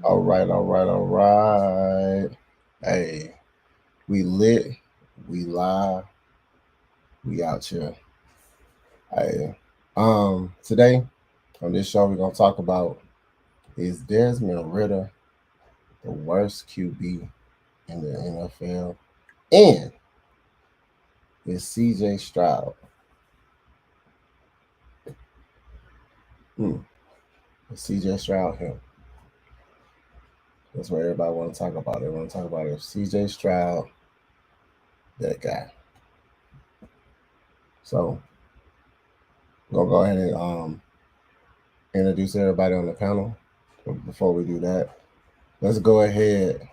All right, all right, all right. Hey, we lit, we live, we out here. Hey, today on this show we're gonna talk about is Desmond Ritter the worst QB in the NFL, and is CJ Stroud. Hmm. Is CJ Stroud him? That's what everybody want to talk about. They want to talk about if CJ Stroud that guy. So I'm gonna go ahead and introduce everybody on the panel. But before we do that, let's go ahead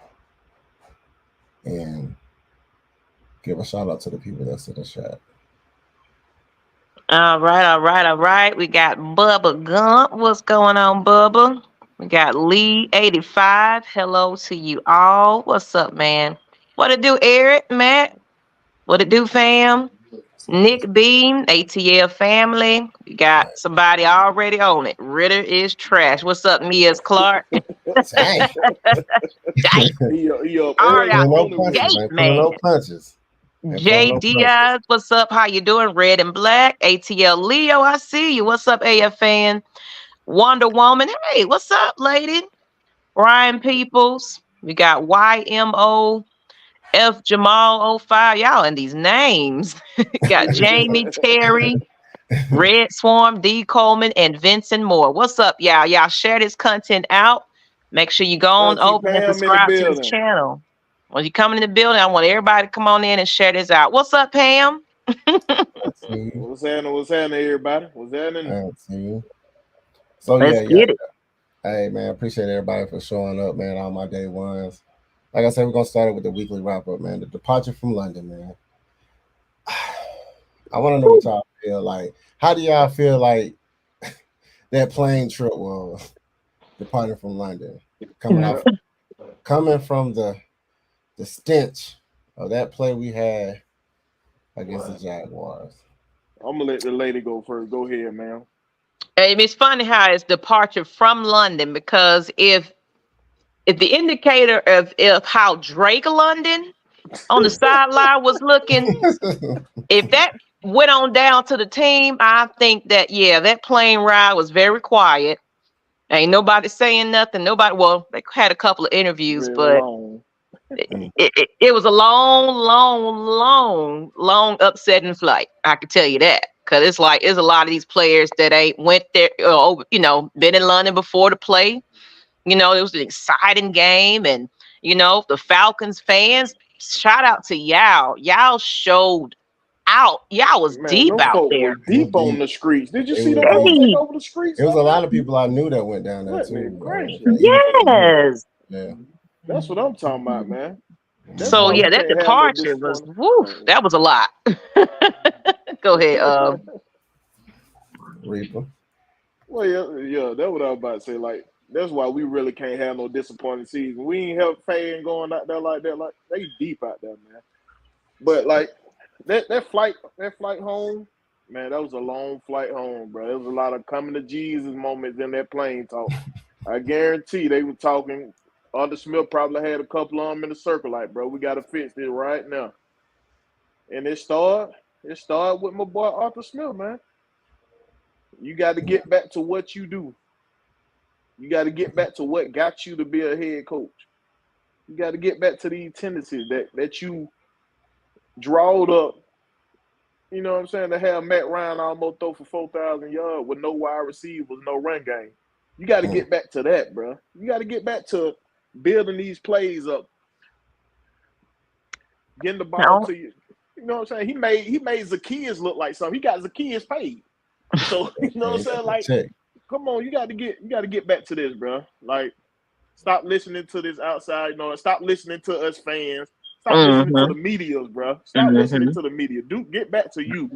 and give a shout out to the people that's in the chat. All right, all right, all right. We got Bubba Gump. What's going on, Bubba? We got Lee85. Hello to you all. What's up, man? What it do, Eric, Matt? What it do, fam? Nick Beam, ATL family. We got somebody already on it. Ritter is trash. What's up, Mia's Clark? Dang. Dang. He up Already early out Pulling no the on the punches, Ritter. gate, man. Pulling man. no punches. And pulling J no punches. Diaz, what's up? How you doing? Red and Black. ATL Leo, I see you. What's up, AF fan? Wonder Woman. Hey, what's up, lady? Brian Peoples. We got YMO F Jamal oh 05. Y'all in these names. Got Jamie Terry, Red Swarm, D Coleman, and Vincent Moore. What's up, y'all? Y'all share this content out. Make sure you go on Auntie over and Pam in the subscribe to this building. channel. When you come in the building, I want everybody to come on in and share this out. What's up, Pam? I see you. What's happening? What's happening, everybody? What's happening? I see you. So Let's yeah. get it. Hey man, appreciate everybody for showing up, man. All my day ones. Like I said, we're gonna start it with the weekly wrap up, man. The departure from London, man. I want to know what y'all feel like. How do y'all feel like that plane trip was departing from London, coming off, coming from the stench of that play we had against the Jaguars? I'm gonna let the lady go first. Go ahead, man. And it's funny how it's departure from London because if the indicator of how Drake London on the sideline was looking, if that went on down to the team, I think that that plane ride was very quiet. Ain't nobody saying nothing. Nobody. Well, they had a couple of interviews, Very but long. it was a long, long, long, long upsetting flight. I can tell you that because it's like there's a lot of these players that ain't went there, been in London before to play. It was an exciting game, and the Falcons fans. Shout out to y'all. Y'all showed out. Y'all was Man, deep them out folk there. was It was deep on deep. the streets. Did you It see was them folks deep. take Hey, over the streets It was a like lot that? of people I knew that went down there Goodness too. gracious. yes. Yeah. That's what I'm talking about, man. That's So why Hmm. we that can't have no departure was disappointing. woof. That was a lot. Go ahead. Reaper. Well, yeah, that's what I was about to say. Like, that's why we really can't have no disappointing season. We ain't help Faye going out there like that. Like, they deep out there, man. But like that flight home, man, that was a long flight home, bro. There was a lot of coming to Jesus moments in that plane talk. I guarantee they were talking. Arthur Smith probably had a couple of them in the circle, like, bro, we got to fix this right now. And it started with my boy Arthur Smith, man. You got to get back to what you do. You got to get back to what got you to be a head coach. You got to get back to these tendencies that you drawed up. You know what I'm saying? To have Matt Ryan almost throw for 4,000 yards with no wide receivers, no run game. You got to Hmm. get back to that, bro. You got to get back to building these plays up, getting the ball No. to you. You know what I'm saying? He made Zacchaeus look like something. He got Zacchaeus paid. So you know Yeah, what I'm he got saying? that Like, check. come on, you got to get back to this, bro. Like, stop listening to this outside. Stop listening to us fans. Stop listening to Mm-hmm. the medias, bro. Stop listening Mm-hmm. to the media. Get back to you.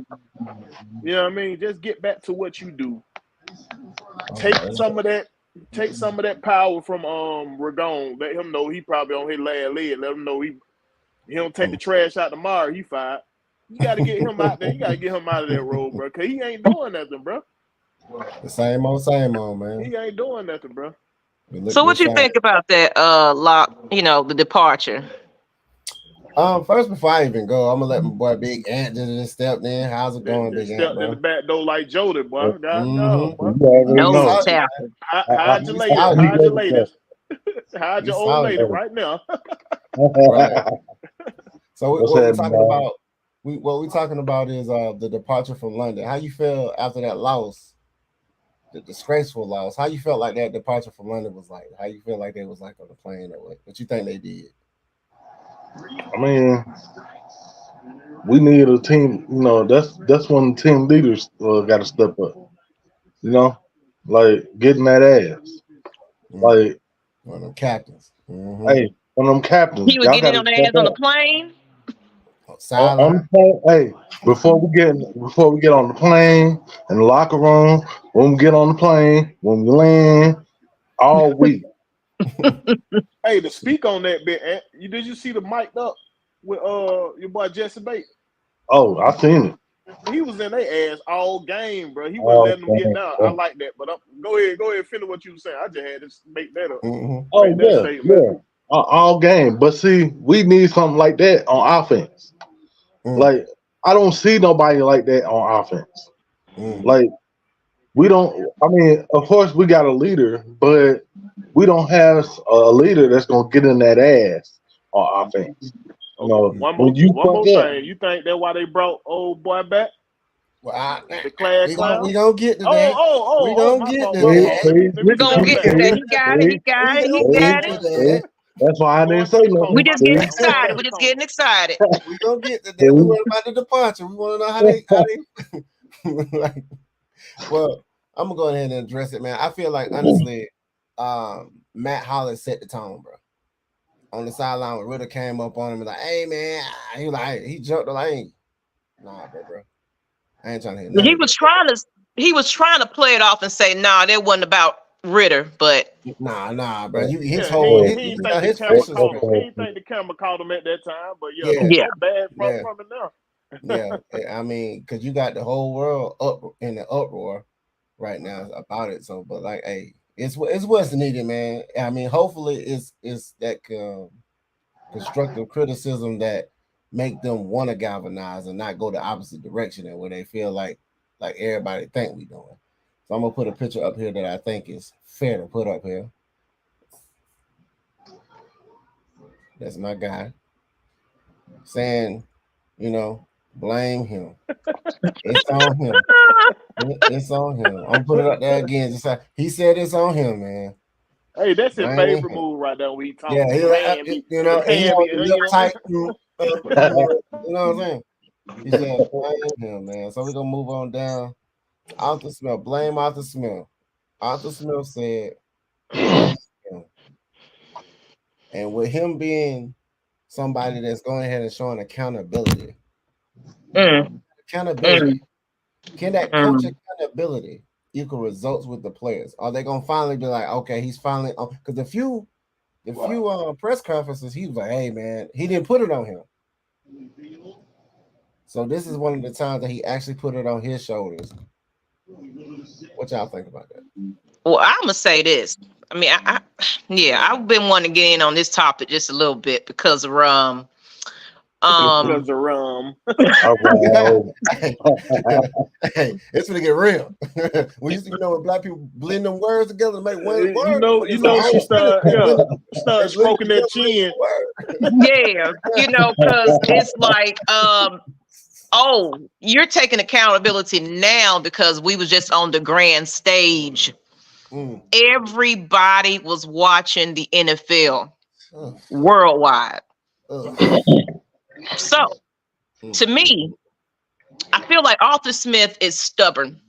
You know what I mean? Just get back to what you do. Take Okay. some of that. Take some of that power from Ragon. Let him know he probably on his last leg. Let him know he don't take the trash out tomorrow. He fired. You got to get him out there. You got to get him out of that role, bro. Cause he ain't doing nothing, bro. The same old, man. He ain't doing nothing, bro. We look So what this you side. think about that, the departure? First, before I even go, I'm gonna let my boy Big Ant just step in. How's it going, They Big Ant, stepped in the bro? back door like Jody, boy. God no, Mm-hmm. boy. You already No We know. saw you, tapping. Hide your we ladies. saw I be you. Hide your ready ladies. Hide We your old saw lady you. right now. Right. So What's what we happening, talking man? about? What we talking about is the departure from London. How you feel after that loss, the disgraceful loss? How you felt like that departure from London was like? How you feel like they was like on the plane or what you think they did? I mean, we need a team. You know, that's when team leaders got to step up. You know, like getting that ass. Mm. Like, One of them captains. Mm-hmm. hey, one of them captains, He was y'all got getting to on the step ass on the up. plane. On Silent. the plane, hey, before we get on the plane in the locker room, when we get on the plane, when we land, all week. Hey, to speak on that bit, Ant, did you see the mic'd up with your boy Jesse Bates? Oh, I seen it. He was in their ass all game, bro. He wasn't Oh, letting them get man. down. I like that, but go ahead, finish what you were saying. I just had to make that up, Mm-hmm. make Oh that yeah, statement. yeah. All game. But see, we need something like that on offense. Mm. Like, I don't see nobody like that on offense. Mm. Like, we don't. I mean, of course, we got a leader, but we don't have a leader that's gonna get in that ass on offense. You Okay, know, Mm. when you one fuck more up, thing. You think that's why they brought old boy back, Well, the class we clown? gonna get to that. We Oh, gonna my get fault, to my see, fault. that. see, Let We're me gonna step see, get back. to that. see, He got it. see, He got We it. He gonna see, get got to it. see. that. That's why I didn't Going say to the We nothing. coma. just getting See, excited. Going We're to the just coma. getting excited. We gonna get to that. We see. want about the departure. We want to know how they like. Well, I'm gonna go ahead and address it, man. I feel like honestly, Matt Hollis set the tone, bro. On the sideline, when Ritter came up on him and like, "Hey, man," he was like, he jumped the lane. Nah, bro. I ain't trying to hear none He of was that. trying to play it off and say, "Nah, that wasn't about Ritter." But Nah, bro. Yeah, His Yeah, whole, he ain't think the his camera facial caught him. He expression. ain't think the camera caught him at that time. But yeah, Yeah, yeah, don't bad yeah, from it now. yeah. I mean, because you got the whole world up in the uproar right now about it. So, but like, hey, it's what's needed, man. I mean, hopefully, it's that constructive criticism that make them want to galvanize and not go the opposite direction and where they feel like everybody think we doing. So I'm gonna put a picture up here that I think is fair to put up here. That's my guy saying, blame him. It's on him. It's on him. I'm gonna put it up there again. Just like he said, it's on him, man. Hey, that's his Blame favorite him. move right there. When he Yeah, talking, he his like, hand be, and he on the lip you know. tight. You know what I'm saying? He said, blame him, man. So we're gonna move on down. Arthur Smith, blame Arthur Smith. Arthur Smith said, blame him. And with him being somebody that's going ahead and showing accountability, mm, accountability, mm, can that coach mm. accountability equal results with the players? Are they gonna finally be like, okay, he's finally on? Because the few press conferences, he was like, hey man, he didn't put it on him. So this is one of the times that he actually put it on his shoulders. What y'all think about that? Well, I'm gonna say this. I mean, yeah, I've been wanting to get in on this topic just a little bit because of Because um, of rum. All hey, hey, it's gonna get real. We used to, when black people blend them words together to make one You word, know, but you it's a know, she whole sentence. started, yeah, They start blend it stroking that together to make chin. yeah, because it's like oh, you're taking accountability now because we was just on the grand stage. one word. Everybody was watching the NFL Ugh, worldwide. ugh. So Mm, to mm, me, I feel like Arthur Smith is stubborn.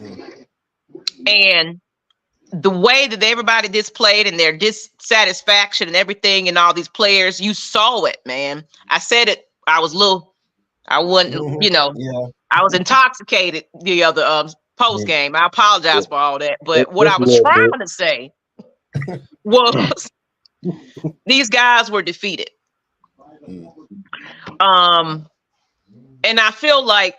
mm, And the way that everybody displayed and their dissatisfaction and everything and all these players, you saw it, man. I said it. I wasn't, mhm. Yeah. I was intoxicated the other post game. I apologize for all that. But what I just a was little bit. trying to say was these guys were defeated. Mm, Um, and I feel like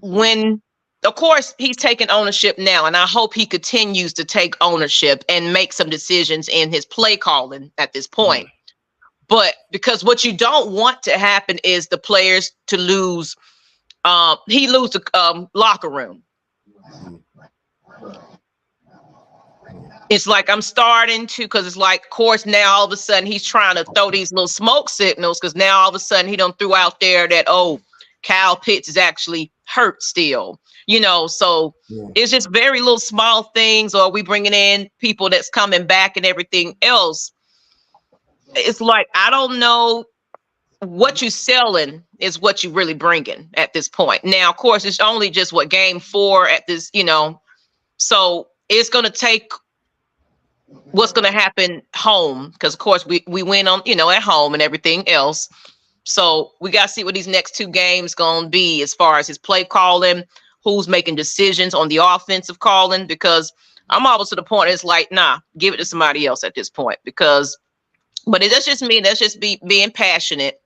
when of course, he's taking ownership now, and I hope he continues to take ownership and make some decisions in his play calling at this point. But because what you don't want to happen is the players to lose. He lose the locker room. It's like I'm starting to, because it's like, of course, now all of a sudden he's trying to throw these little smoke signals, because now all of a sudden he don't threw out there that, oh, Kyle Pitts is actually hurt still, so it's just very little small things, or we bringing in people that's coming back and everything else. It's like, I don't know, what you selling is what you really bringing at this point. Now, of course, it's only just game 4 at this, so it's going to take what's going to happen home, because of course we win on, at home and everything else. So we got to see what these next 2 games going to be as far as his play calling, who's making decisions on the offensive calling, because I'm almost to the point, it's like, nah, give it to somebody else at this point, but that's just me. That's just being passionate.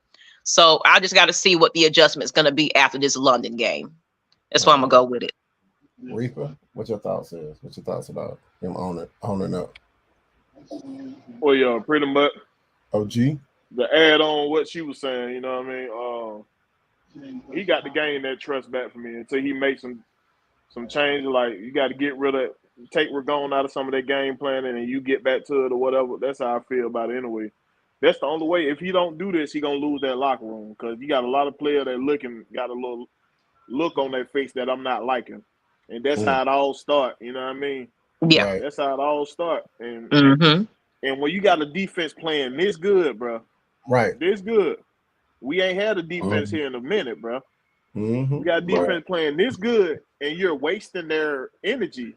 So I just got to see what the adjustment is going to be after this London game. That's why I'm going to go with it. Reaper, what your thoughts is? What's your thoughts about him owning up? Well, yeah, pretty much. OG? The add on what she was saying, you know what I mean? He got to gain that trust back from me until he makes some changes. Like, you got to get rid of, take Ragon out of some of that game planning, and you get back to it or whatever. That's how I feel about it anyway. That's the only way. If he don't do this, he gonna lose that locker room, because you got a lot of players that got a little look on their face that I'm not liking, and that's how it all start. You know what I mean? Yeah, that's how it all start. And mm-hmm. When you got a defense playing this good, bro, right? This good. We ain't had a defense here in a minute, bro. We got a defense playing this good, and you're wasting their energy.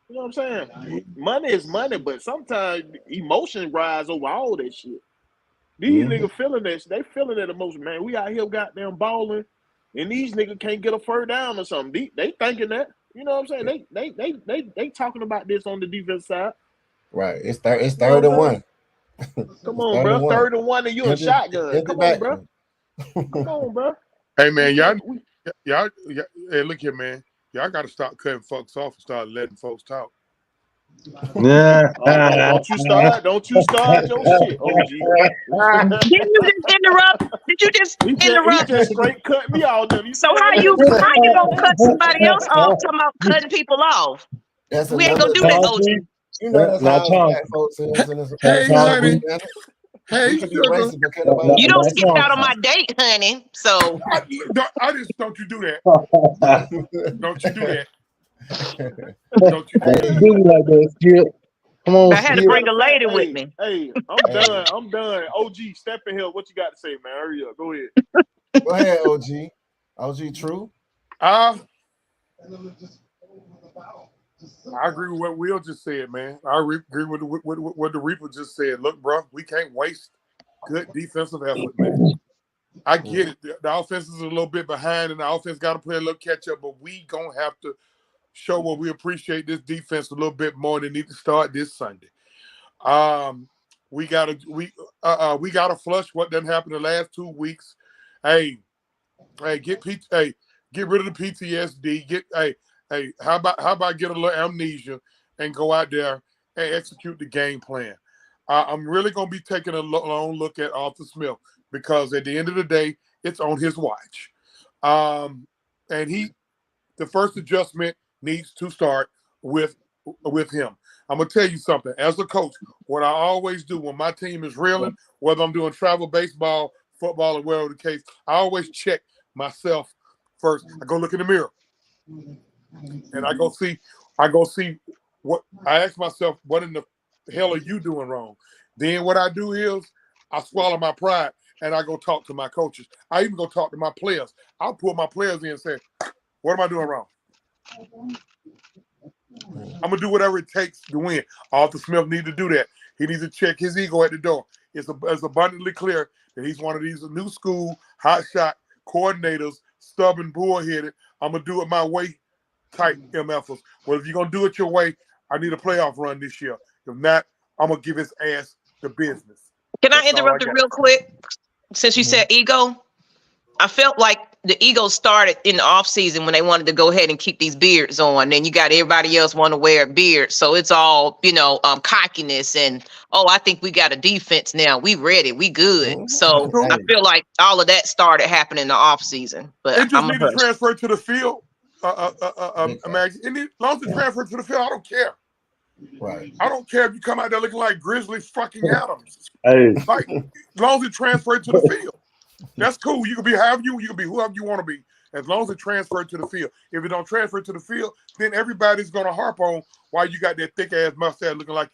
You know what I'm saying? Money is money, but sometimes emotion rise over all that shit. These niggas feeling that. They feeling that emotion, man. We out here goddamn balling, and these niggas can't get a first down or something. They thinking that. You know what I'm saying? They talking about this on the defense side. Right. It's third and 1. Come on, bro. 3rd and 1, and you a shotgun. Come on, bro. Come on, bro. Hey, man, y'all. Hey, look here, man. Y'all got to stop cutting folks off and start letting folks talk. Yeah. Don't you start your shit, OG. Didn't you just interrupt? Did you just interrupt? He just straight cut me off. So how you gonna cut somebody else off? Talking about cutting people off? We ain't gonna do that, OG. You know that's how black folks is. Hey, honey. Hey, you don't skip out on my date, honey. So I just don't you do that. Don't you do that. Don't you do that. Like that, Skip. Come on, I had to bring a lady with me. Hey, I'm done. OG, step in here. What you got to say, man? Hurry up. Go ahead. Go ahead, OG. OG, true. I agree with what Will just said, man. I agree with what the Reaper just said. Look, bro, we can't waste good defensive effort, man. I get it. The offense is a little bit behind, and the offense got to play a little catch up, but we going to have to show what we appreciate this defense a little bit more. They need to start this Sunday. We gotta flush what done happened the last 2 weeks. Hey, get rid of the PTSD. How about get a little amnesia and go out there and execute the game plan. I'm really gonna be taking a long look at Arthur Smith, because at the end of the day, it's on his watch. And the first adjustment needs to start with him. I'm gonna tell you something. As a coach, what I always do when my team is reeling, whether I'm doing travel baseball, football, or whatever the case, I always check myself first. I go look in the mirror, and I go see what I ask myself. What in the hell are you doing wrong? Then what I do is I swallow my pride and I go talk to my coaches. I even go talk to my players. I'll pull my players in and say, "What am I doing wrong? I'm gonna do whatever it takes to win." Arthur Smith needs to do that. He needs to check his ego at the door. It's abundantly clear that he's one of these new school hotshot coordinators, stubborn, bullheaded. I'm gonna do it my way type MFers. Well, if you're gonna do it your way, I need a playoff run this year. If not, I'm gonna give his ass the business. Can I interrupt it real quick? Since you said ego, I felt like the Eagles started in the off season when they wanted to go ahead and keep these beards on. Then you got everybody else want to wear a beard. So it's all, cockiness and, I think we got a defense now. We ready. We good. So Hey, I feel like all of that started happening in the off season. But It just I'm a need to hush. transfer to the field. Imagine. As long as it transfer to the field, I don't care. right. I don't care if you come out there looking like Grizzly fucking Adams. Hey, Like, as long as it transferred to the field, that's cool. You can be however you can be whoever you want to be, as long as it transferred to the field. If it don't transfer to the field, then everybody's gonna harp on why you got that thick ass mustache looking like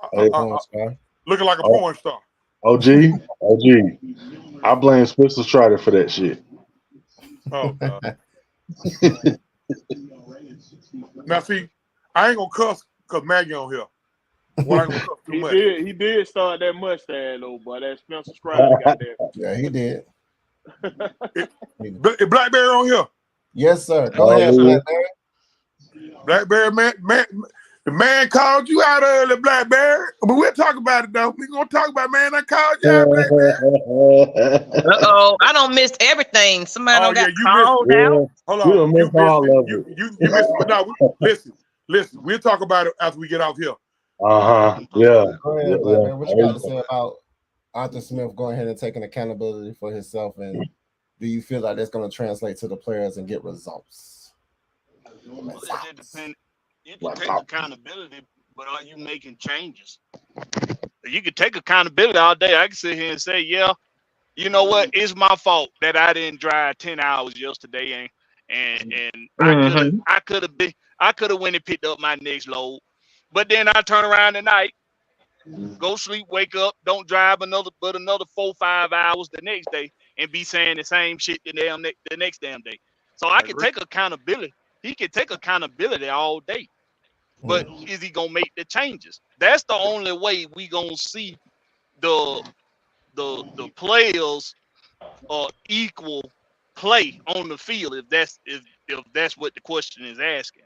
a porn star. OG, I blame Spencer Strider for that shit. Oh God. Now see, I ain't gonna cuss because Maggie on here. Well, I ain't gonna cuss too much. He did start that mustache though, boy. That Spencer Stroud got that. Yeah, he did. Blackberry on here. Yes, sir. Go ahead, Blackberry. Blackberry, man, the man called you out early, Blackberry. But we'll talk about it though. We're gonna talk about, man, I called you out, Blackberry. I don't miss everything. Somebody don't got you called missed it. out. Hold on. You missed it. No, listen. We'll talk about it after we get off here. Yeah. Go ahead, Blackberry. What you got to say about Arthur Smith going ahead and taking accountability for himself, and do you feel like that's going to translate to the players and get results? Well, it just depends. You can take accountability, but are you making changes? You can take accountability all day. I can sit here and say, yeah, you know what? It's my fault that I didn't drive 10 hours yesterday, and I could have went and picked up my next load, but then I turn around tonight, go sleep, wake up, don't drive another 4-5 hours the next day, and be saying the same shit the next damn day. So I can take accountability. He can take accountability all day, but is he gonna make the changes? That's the only way we gonna see the players equal play on the field, if that's what the question is asking.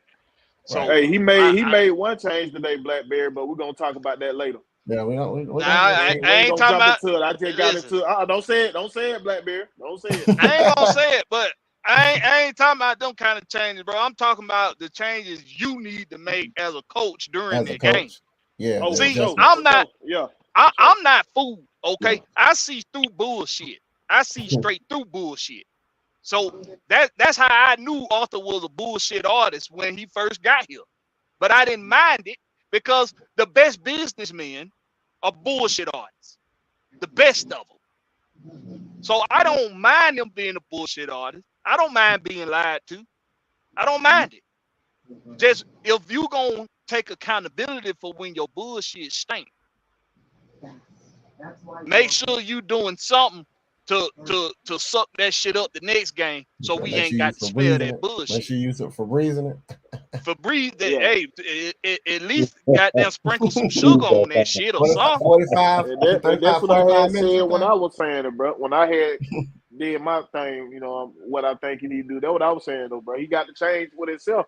So hey, he made one change today, Blackberry, but we're gonna talk about that later. Yeah, we I ain't talking about. Into it. I just got into it. Don't say it, Blackberry. Don't say it. I ain't gonna say it, but I ain't talking about them kind of changes, bro. I'm talking about the changes you need to make as a coach during the game. Yeah. Oh, see, sure. I'm not. Yeah. I'm not fooled. Okay, I see through bullshit. I see straight through bullshit. So that's how I knew Arthur was a bullshit artist when he first got here. But I didn't mind it because the best businessmen are bullshit artists. The best of them. So I don't mind them being a bullshit artist. I don't mind being lied to. I don't mind it. Just if you gonna take accountability for when your bullshit stink, make sure you doing something to suck that shit up the next game, so we ain't got to smell that bullshit. Make sure you use it for reasoning. For breathe, hey, at least goddamn sprinkle some sugar on that shit or something. 45. That's what I had said when I was saying it, bro. When I had did my thing, what I think he need to do. That's what I was saying, though, bro. He got to change with himself.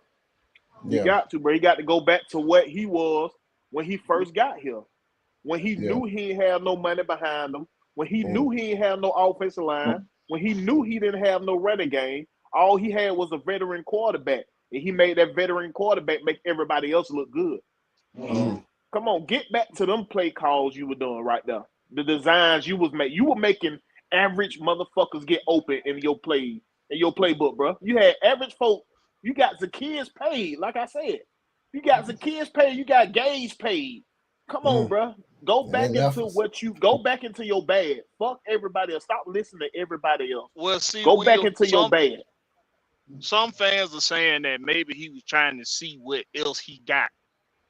He got to, bro. He got to go back to what he was when he first got here. When he knew he didn't have no money behind him. When he knew he didn't have no offensive line. When he knew he didn't have no running game. All he had was a veteran quarterback. And he made that veteran quarterback make everybody else look good. Come on, get back to them play calls you were doing right there. The designs you was making. You were making average motherfuckers get open in your playbook, bro. You had average folk. You got the kids paid, like I said. You got the kids paid. You got Gage paid. Come on, bro. Go back into your bag. Fuck everybody else. Stop listening to everybody else. Well, see, go back into your bag. Some fans are saying that maybe he was trying to see what else he got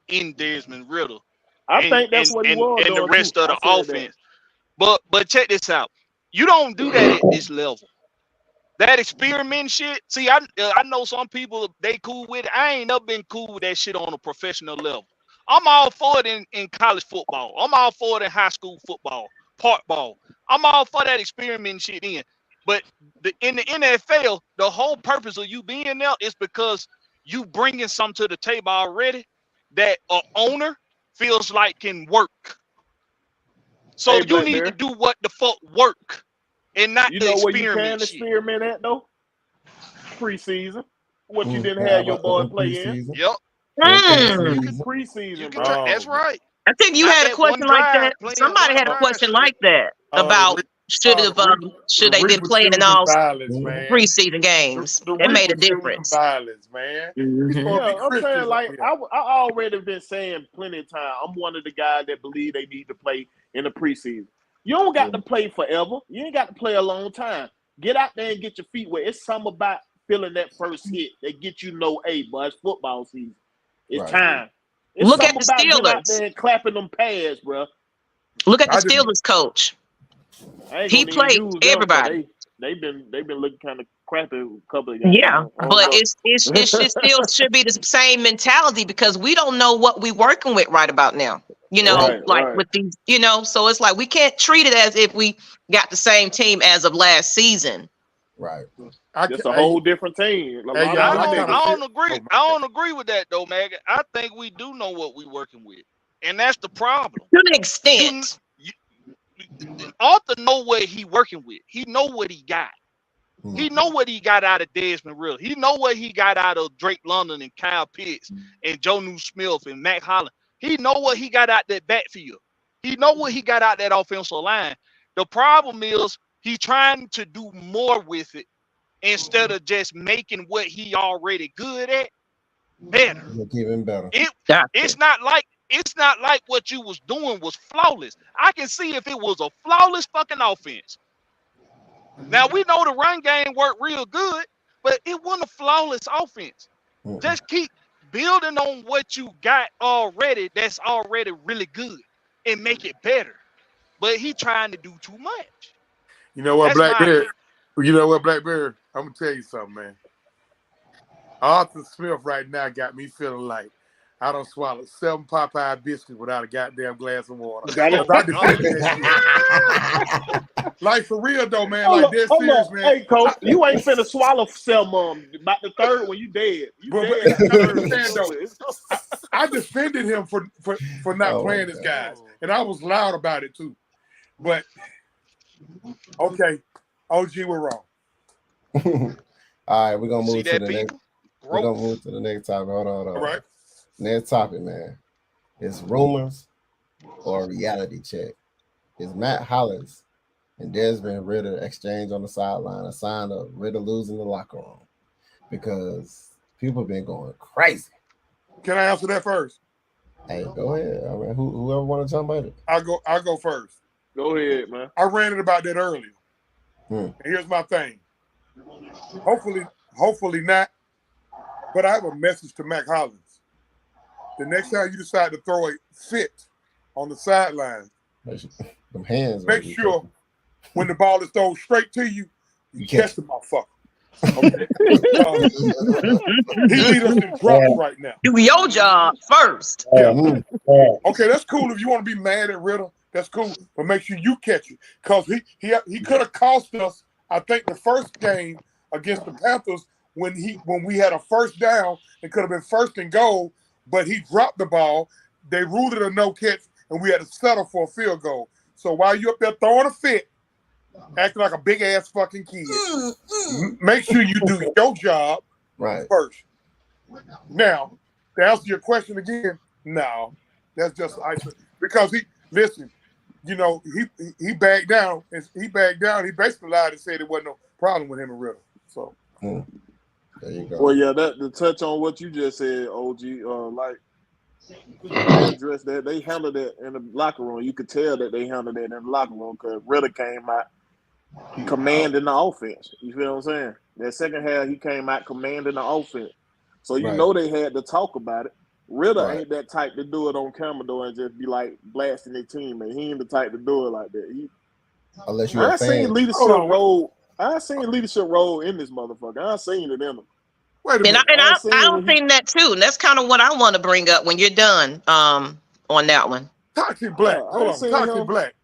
in Desmond Riddle. I think that's what he was and the rest of the offense. But check this out. You don't do that at this level. That experiment shit. See, I know some people, they cool with it. I ain't never been cool with that shit on a professional level. I'm all for it in college football. I'm all for it in high school football, park ball. I'm all for that experiment shit in. But in the NFL, the whole purpose of you being there is because you bringing something to the table already that an owner feels like can work. So you need to do what the fuck work and not the experiment shit. You know where you can experiment at, though? preseason. What you Mm, didn't how have your about boy in play in. preseason? Yep. In Mm. preseason. Preseason, You can bro. that's right. I think you Not had a that one question like drive, that. playing Somebody one had a drive question shit. like that about should have The should they been Reaper playing in choosing all violence, Mhm. man. preseason games. The That made Reaper a choosing difference. violence, man. We Mhm. supposed to Yeah, be I'm saying Christians like up here. I already been saying plenty of time. I'm one of the guys that believe they need to play in the preseason. You don't got to play forever. You ain't got to play a long time. Get out there and get your feet wet. It's something about feeling that first hit that get you know, hey, boy, it's football season. It's Right. time. It's Look at something the about getting out Steelers. there and clapping them pads, bro. Look at the I just Steelers coach. I ain't He gonna even played use them because everybody. they've been looking kind of crappy a couple of games. Yeah, I don't but know. it should be the same mentality because we don't know what we working with right about now. You know, like Right. with these, so it's like we can't treat it as if we got the same team as of last season. Right. It's a whole different team. A Hey, lot y'all, of I them kinda niggas. feel- don't agree. oh, my I bad. don't agree with that though, Maggot. I think we do know what we working with, and that's the problem. To an You, extent. you Arthur know what he working with. He know what he got. He Mm. know what he got out of Desmond Rill. He know what he got out of Drake London and Kyle Pitts and Joe New Smith and Mac Holland. He know what he got out that backfield. He know what he got out that offensive line. The problem is he's trying to do more with it instead of just making what he already good at better. Look even better. It's not like what you was doing was flawless. I can see if it was a flawless fucking offense. Now we know the run game worked real good, but it wasn't a flawless offense. Mm-mm. Just keep building on what you got already that's already really good and make it better. But he trying to do too much. You know what, That's my Blackberry? opinion. You know what, Blackberry? I'm gonna tell you something, man. Arthur Smith right now got me feeling like I done swallowed 7 Popeye biscuits without a goddamn glass of water. Got it. 'Cause I defended that shit. Like for real though, man. Hold Like up, dead hold serious, up. man. Hey, coach, you ain't finna swallow Selma about the third one. You dead. You But dead. you gotta Third understand though, I defended him for not Oh, playing his guys, and I was loud about it too. But okay, OG, we're wrong. All right, we're gonna See move to that, the next. people? We're gonna Growth. move to the next topic. Hold on. All right. Next topic, man. It's rumors or reality check. Is Matt Hollins and Desmond Ritter exchange on the sideline a sign of Ritter losing the locker room? Because people have been going crazy. Can I answer that first? Hey, go ahead. I mean, whoever want to jump at it. I'll go first. Go ahead, man. I ranted about that earlier. And here's my thing. Hopefully not. But I have a message to Mac Hollins. The next time you decide to throw a fit on the sideline, Them hands. make sure when the ball is thrown straight to you, you catch the motherfucker. Okay. He lead us in drops right now. Do your job first. Yeah. Okay, that's cool if you want to be mad at Ritter. That's cool, but make sure you catch it because he could have cost us. I think the first game against the Panthers when we had a first down, it could have been 1st and goal, but he dropped the ball. They ruled it a no catch, and we had to settle for a field goal. So while you up there throwing a fit, acting like a big ass fucking kid, make sure you do your job first. Now, to answer your question again, no, that's just because listen. You know, he backed down. He backed down. He basically lied and said there wasn't no problem with him and Ritter. So there you go. Well, yeah, that to touch on what you just said, OG. Like they addressed that, they handled it in the locker room. You could tell that they handled it in the locker room because Ritter came out commanding the offense. You feel what I'm saying? That second half, he came out commanding the offense. So you know they had to talk about it. Ritter ain't that type to do it on camera though and just be like blasting their teammate. He ain't the type to do it like that. Unless you're a fan. I seen leadership role in this motherfucker. I seen it in him. Wait a minute. I don't think that too. And that's kind of what I want to bring up when you're done on that one. Toxic Black. Hold on. Toxic Black.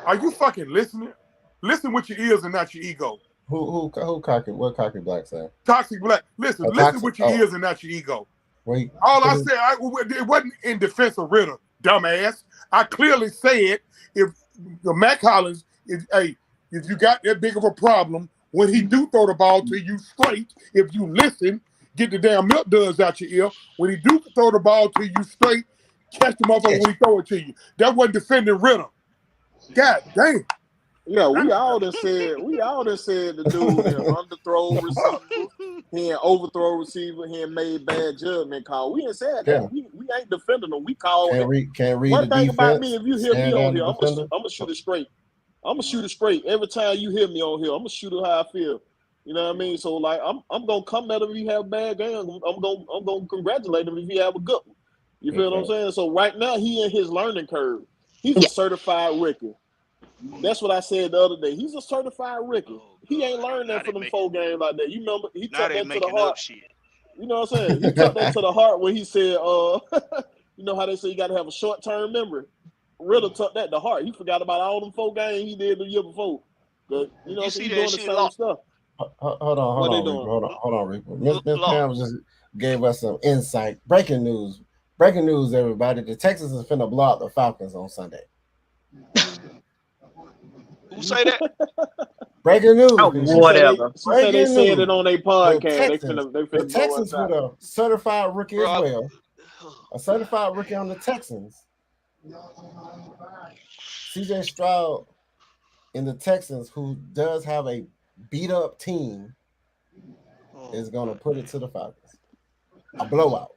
Are you fucking listening? Listen with your ears and not your ego. Who cocky? What Cocky Black say? Toxic Black. Listen with your ears and not your ego. Wait. All I said, it wasn't in defense of Ritter, dumbass. I clearly said if the Mac Hollins, if you got that big of a problem when he do throw the ball to you straight, if you listen, get the damn milk duds out your ear. When he do throw the ball to you straight, catch the motherfucker when he throw it to you. That wasn't defending Ritter. God damn. Yeah, we all done said the dude had underthrow receivers, he had overthrow receiver, he had made bad judgment call. We ain't said Yeah. that. We ain't defending them. We called Can't read one the thing defense. about me, if you hear me stand on down here, the I'm defender. gonna shoot it straight. I'm gonna shoot it straight. Every time you hear me on here, I'm gonna shoot it how I feel. You know what I mean? So like I'm gonna come at him if he have a bad game. I'm gonna congratulate him if he have a good one. You feel what I'm saying? So right now he in his learning curve. He's a certified rookie. That's what I said the other day. He's a certified rookie. He ain't learned that for them 4 games like that. You remember he took that to the heart. You know what I'm saying? He took that to the heart when he said, you know how they say you got to have a short-term memory. Riddle took that to heart. He forgot about all them 4 games he did the year before. But you know, so he doing the same stuff. Hold on, Reaper. Miss Pam just gave us some insight. Breaking news, everybody. The Texans is finna blow out the Falcons on Sunday. Who say that? Breaking news. Oh, whatever. She said they said it on their podcast. The Texans with a certified rookie as well. A certified rookie on the Texans. CJ Stroud in the Texans, who does have a beat up team, is going to put it to the Falcons. A blowout.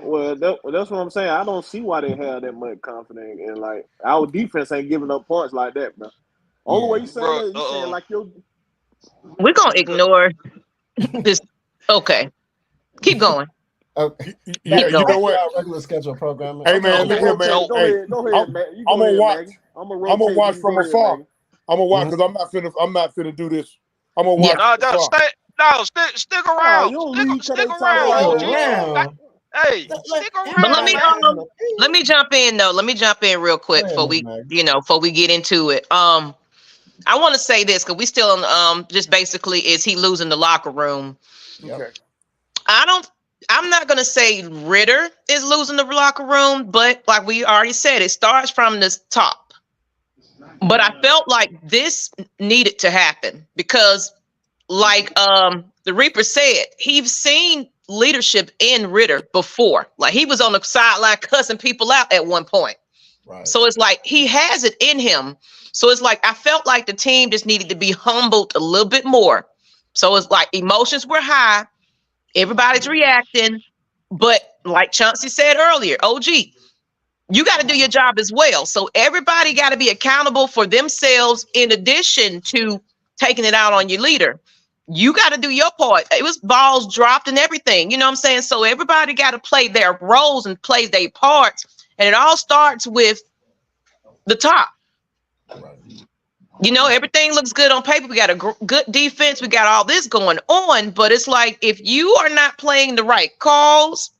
Well, that's what I'm saying. I don't see why they have that much confidence in, like, our defense ain't giving up points like that, bro. Only way you saying that, you saying like your. We're gonna ignore this. Okay, keep going. Okay. Yeah, you know what? Regular schedule programming. Hey man, look here, man. Go ahead, man. I'm gonna watch. I'm gonna watch from afar. I'm gonna watch because I'm not finna do this. I'm gonna watch. Stick around. Stick around. Hey, stick around. But let me jump in though. Let me jump in real quick before we get into it. I want to say this because we still on just basically is he losing the locker room? Okay. I'm not gonna say Ritter is losing the locker room, but like we already said, it starts from the top. But I felt like this needed to happen because, like the Reaper said, he's seen leadership in Ritter before. Like he was on the sideline cussing people out at one point. Right. So it's like he has it in him. So it's like I felt like the team just needed to be humbled a little bit more. So it's like emotions were high. Everybody's reacting. But like Chauncey said earlier, OG, you got to do your job as well. So everybody got to be accountable for themselves in addition to taking it out on your leader. You got to do your part. It was balls dropped and everything. You know what I'm saying? So everybody got to play their roles and play their parts. And it all starts with the top. You know, everything looks good on paper. We got a good defense. We got all this going on. But it's like if you are not playing the right calls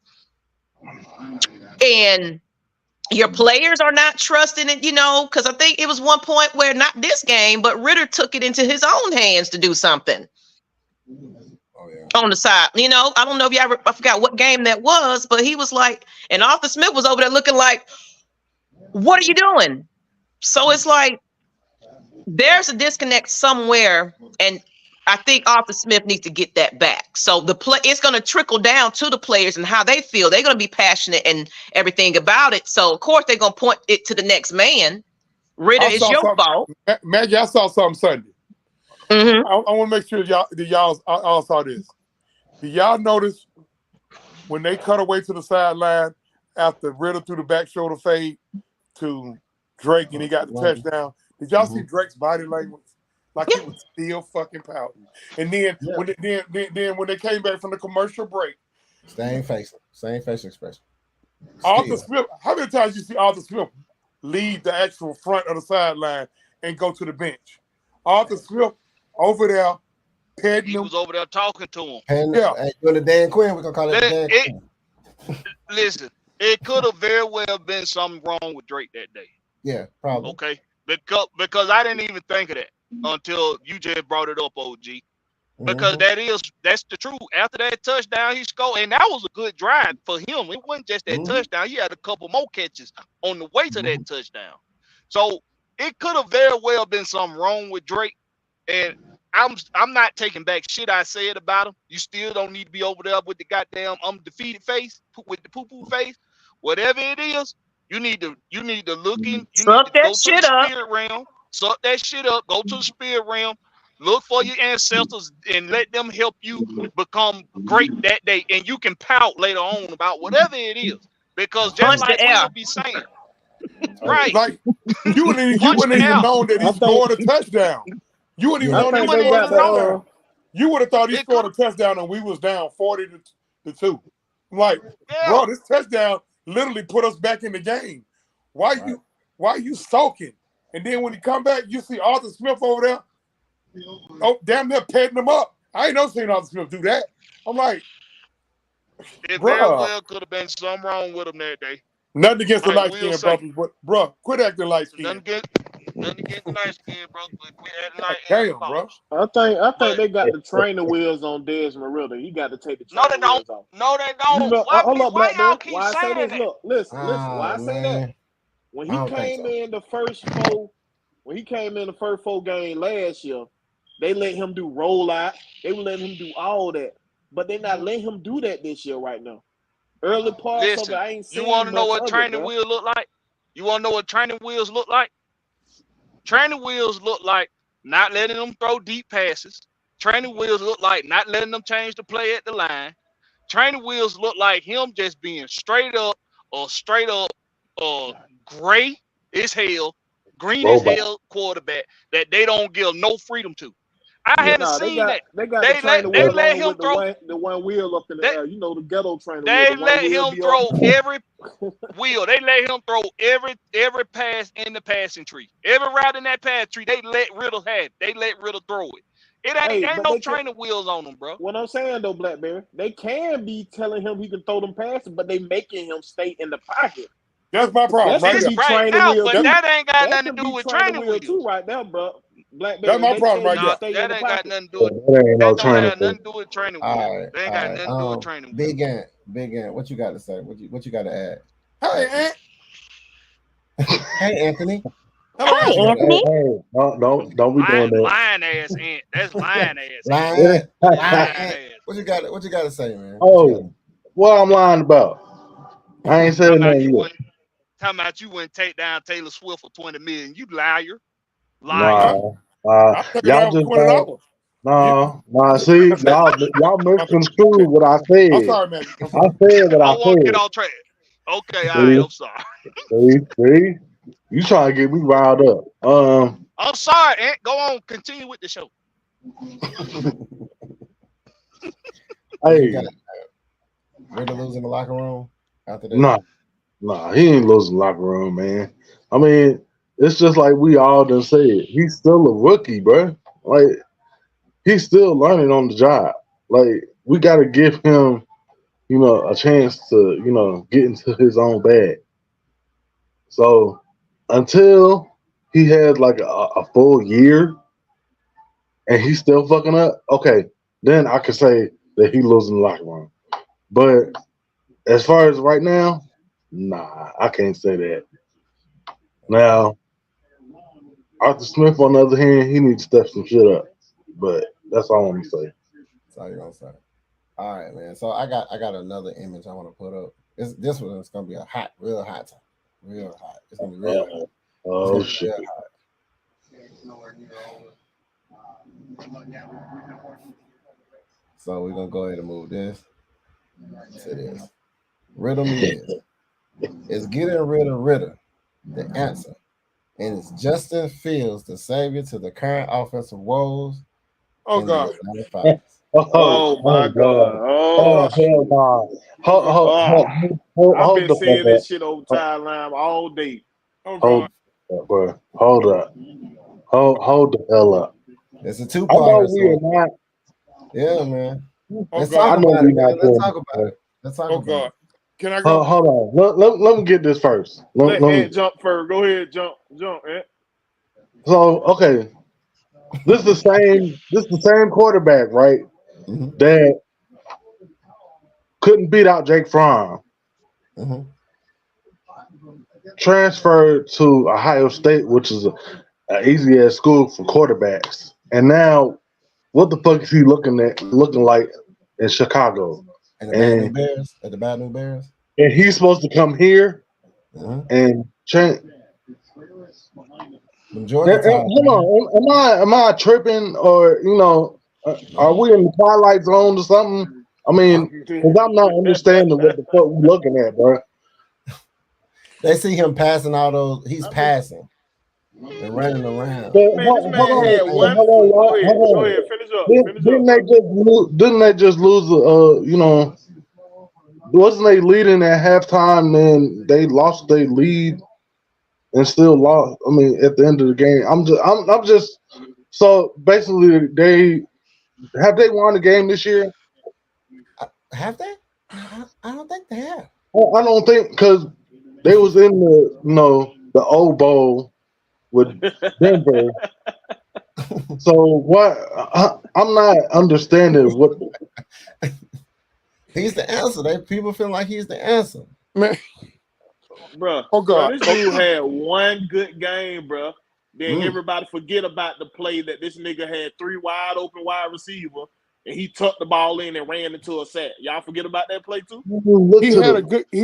and your players are not trusting it, you know, because I think it was one point where not this game, but Ritter took it into his own hands to do something. On the side, you know, I don't know if I forgot what game that was, but he was like, and Arthur Smith was over there looking like, what are you doing? So it's like, there's a disconnect somewhere. And I think Arthur Smith needs to get that back. So it's going to trickle down to the players and how they feel. They're going to be passionate and everything about it. So of course they're going to point it to the next man. Ritter is your fault. Maggie, I saw something Sunday. Mm-hmm. I want to make sure y'all all saw this. Did y'all notice when they cut away to the sideline after Ritter threw the back shoulder fade to Drake and he got the touchdown? Did y'all see Drake's body language? Like he was still fucking pouting. And then when they came back from the commercial break, same face expression. Arthur Smith. How many times you see Arthur Smith leave the actual front of the sideline and go to the bench? Arthur Smith over there. He was over there talking to him. Doing the Dan Quinn, we're gonna call it Dan Quinn. Listen, it could have very well been something wrong with Drake that day. Yeah, probably. Okay, because I didn't even think of that until you just brought it up, OG. Because that's the truth. After that touchdown, he scored, and that was a good drive for him. It wasn't just that touchdown; he had a couple more catches on the way to that touchdown. So it could have very well been something wrong with Drake. And I'm not taking back shit I said about him. You still don't need to be over there with the goddamn undefeated face, with the poo-poo face. Whatever it is, you need to look in, you need Suck to that go to the shit up. spirit realm, suck that shit up, go to the spirit realm, look for your ancestors and let them help you become great that day. And you can pout later on about whatever it is. Because just Punch Hey, the like air. we'll be saying, hey, right, Like you wouldn't punch the even air. known that he I think scored a touchdown. You wouldn't even yeah, I known that You he think wouldn't they scored even a got know. touchdown. You would have thought he It scored a could, touchdown and we was down 40-2. I'm like, yeah. bro, this touchdown literally put us back in the game. Why right. you sulking? And then when he come back, you see Arthur Smith over there. Oh, damn near petting him up. I ain't never seen Arthur Smith do that. I'm like, It very bruh, well could have been something wrong with him that day. nothing against the Like light we'll skinned say, brothers, but bruh, quit acting light nothing skinned. against, nothing against the light skin, bro. But quit acting God like Aaron damn, bruh. Fox. I think But they got the trainer wheels on Desmond Ritter. He got to take the no, they trainer don't. wheels off. No, they You don't. know, Why hold up, why Black y'all Bear. keep Why I say saying this? that? Look, listen. Why I say that? Man, When I he don't think came so. in the first four game last year, they let him do rollout. They were letting him do all that, but they not letting him do that this year right now. Early parts of it, Listen, I ain't you want seen to know much what of it, training bro. wheels look like? You want to know what training wheels look like? Training wheels look like not letting them throw deep passes. Training wheels look like not letting them change the play at the line. Training wheels look like him just being straight up gray as hell, green as Robot. hell quarterback that they don't give no freedom to. I Yeah, haven't No, seen that. they got the trainer They wheel let on him with throw. the one wheel up in the They air. You know the ghetto trainer wheel. The they one let wheel him be up. throw every wheel. They let him throw every pass in the passing tree. Every route in that pass tree, they let Riddle have it. They let Riddle throw it. It Hey, ain't but no they can. training wheels on them, bro. What I'm saying though, Blackberry, they can be telling him he can throw them passes, but they making him stay in the pocket. That's my problem That right can This there. be right training now, wheel but That, too. that ain't got That nothing can to do be with training training wheel too, wheels. right there, bro. that's Blackberry, my they problem tell right you to Nah, there. stay in that the ain't got pocket. nothing to do with That ain't no that. Don't training have for. nothing to do with training wheels. all right, They ain't all got right. nothing to do with training wheels. Big Ant, what you got to say? What you got to add? Hey, Anthony. Hey, Anthony, hello, Hey, what you Anthony. got to Anthony. add? Hey, don't be doing Lion ass ant. That's lion ass ant. Lying, lying, Lion that. Ant. ass. What you got to say, man? What you got? Oh, what I'm lying about? I ain't Talking saying about nothing you yet. wouldn't. Talking about you wouldn't take down Taylor Swift for 20 million. You liar, liar. I Nah, I take it y'all down for just don't. $20. You, Nah. See, y'all misconstrued what I I'm said. sorry, man. I'm I sorry. said what I I don't want to get said. off track. Okay, all right. See, I'm sorry. see, you trying to get me riled up. I'm sorry, Ant. Go on. Continue with the show. What you Hey, got? Riddle losing the locker room after that? nah, he ain't losing locker room, man. I mean, it's just like we all done said. He's still a rookie, bro. Like he's still learning on the job. Like we got to give him, a chance to, get into his own bag. So until he has like a full year and he's still fucking up, okay, then I could say that he losing the locker room. But as far as right now, nah, I can't say that. Now, Arthur Smith, on the other hand, he needs to step some shit up. But that's all I want to say. That's all you're gonna say. All right, man. So I got another image I want to put up. This one is gonna be a hot, real hot time. Real hot. It's gonna be real hot. It's Oh gonna be shit! real hot. So we're gonna go ahead and move this to this. Riddle me this. Is getting rid of Ritter the answer? And is Justin Fields the savior to the current offensive woes Oh, in the God. Atlanta Falcons? Oh my God! God. Oh, Oh hell no! oh. I've Hold been the fuck seeing this up! shit over timeline all day. Oh, Hold God. the fuck, bro! Hold up! Hold the hell up! It's a I know two-parter, we are so not. yeah, man. Oh, Let's God. talk I know about it, we're man. not Let's doing talk this, about bro. it. Let's talk Oh, about God. it. Can I go? Hold on. Let me get this first. Let Let Ant me. jump first. Go ahead, jump, Ant. So okay, this is the same. This is the same quarterback, right? Mm-hmm. That couldn't beat out Jake Fromm. Mm-hmm. Transferred to Ohio State, which is a easy ass school for quarterbacks. And now, what the fuck is he looking like in Chicago? And the Bad New Bears. At the Bad New Bears. And he's supposed to come here and change. Hold on, am I tripping or are we in the Twilight Zone or something? I mean, because I'm not understanding what the fuck we're looking at, bro. They see him passing all those. He's passing and running around. Man, this man had one. Go ahead, finish up. Didn't they just lose? Wasn't they leading at halftime? Then they lost their lead and still lost. I mean, at the end of the game, I'm just. So basically, they won the game this year? Have they? I don't think they have. I don't think because they was in the old bowl with Denver. So what? I'm not understanding what. He's the answer. People feel like he's the answer, man. Bro, oh God, this dude had one good game, bro. Then everybody forget about the play that this nigga had 3 wide open wide receiver, and he tucked the ball in and ran into a sack. Y'all forget about that play too? He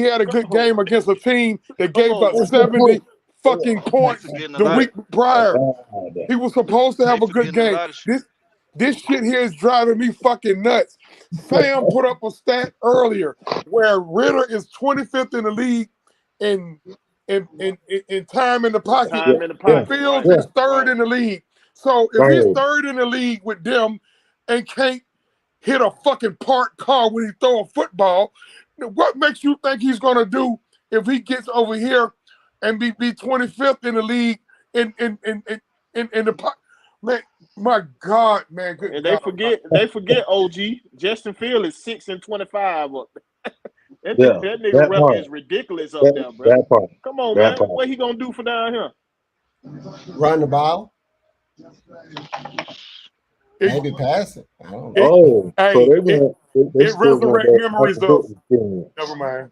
had a good game against a team that gave up 70 fucking points the week prior. He was supposed to have a good game. This shit here is driving me fucking nuts. Sam put up a stat earlier where Ritter is 25th in the league in time in the pocket. Fields is third in the league. So if he's third in the league with them and can't hit a fucking parked car when he throw a football, what makes you think he's gonna do if he gets over here and be 25th in the league in the pocket? Man, my God, man! Good and God. they forget. OG Justin Field is 6-25 up there. That nigga record is ridiculous up there, bro. Come on, man. What he gonna do for down here? Run the ball. Maybe pass it. I don't know. It resurrect memories of. Never mind.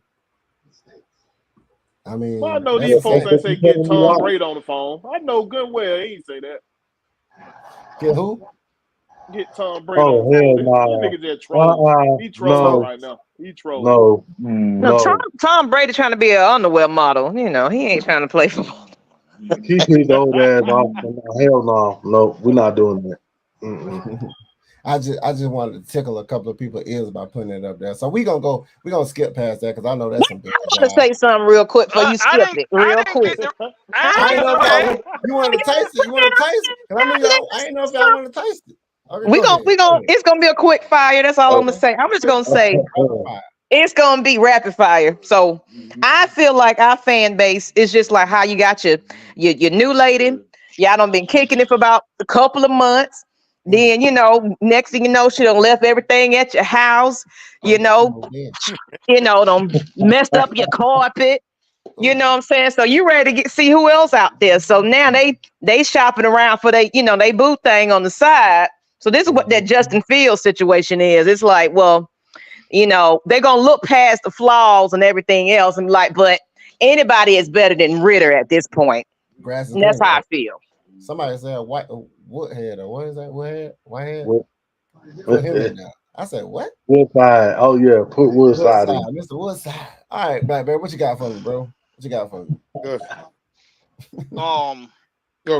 I mean, well, I know these folks that say get Tom Brady on the phone. I know good well he ain't say that. Get who? Get Tom Brady on the phone. This nigga just trolling. He trolling right now. He trolling. No. Tom Brady trying to be an underwear model. You know, he ain't trying to play football. Keep his old ass off. Hell no, we're not doing that. I just wanted to tickle a couple of people's ears by putting it up there. So we're gonna skip past that because I know that's some big. I want to say something real quick before you skip it. Real quick. I ain't know if you want to taste it. You want to taste it? Because I knew I ain't know if y'all want to taste it. Okay, we gonna it's gonna be a quick fire. That's all I'm gonna say. I'm just gonna say it's gonna be rapid fire. So I feel like our fan base is just like how you got your new lady. Y'all done been kicking it for about a couple of months. Then, next thing you know, she done left everything at your house, done messed up your carpet. You know what I'm saying? So you ready to see who else out there. So now they shopping around for they boo thing on the side. So this is what that Justin Fields situation is. It's like, well, they're going to look past the flaws and everything else and like, but anybody is better than Ritter at this point. And that's how I feel. Somebody said Woodhead or what is that? Whitehead? Put him in there. I said what? Woodside. Oh yeah, put Woodside in. Mr. Woodside. All right, Black Bear, what you got for me, bro? What you got for me?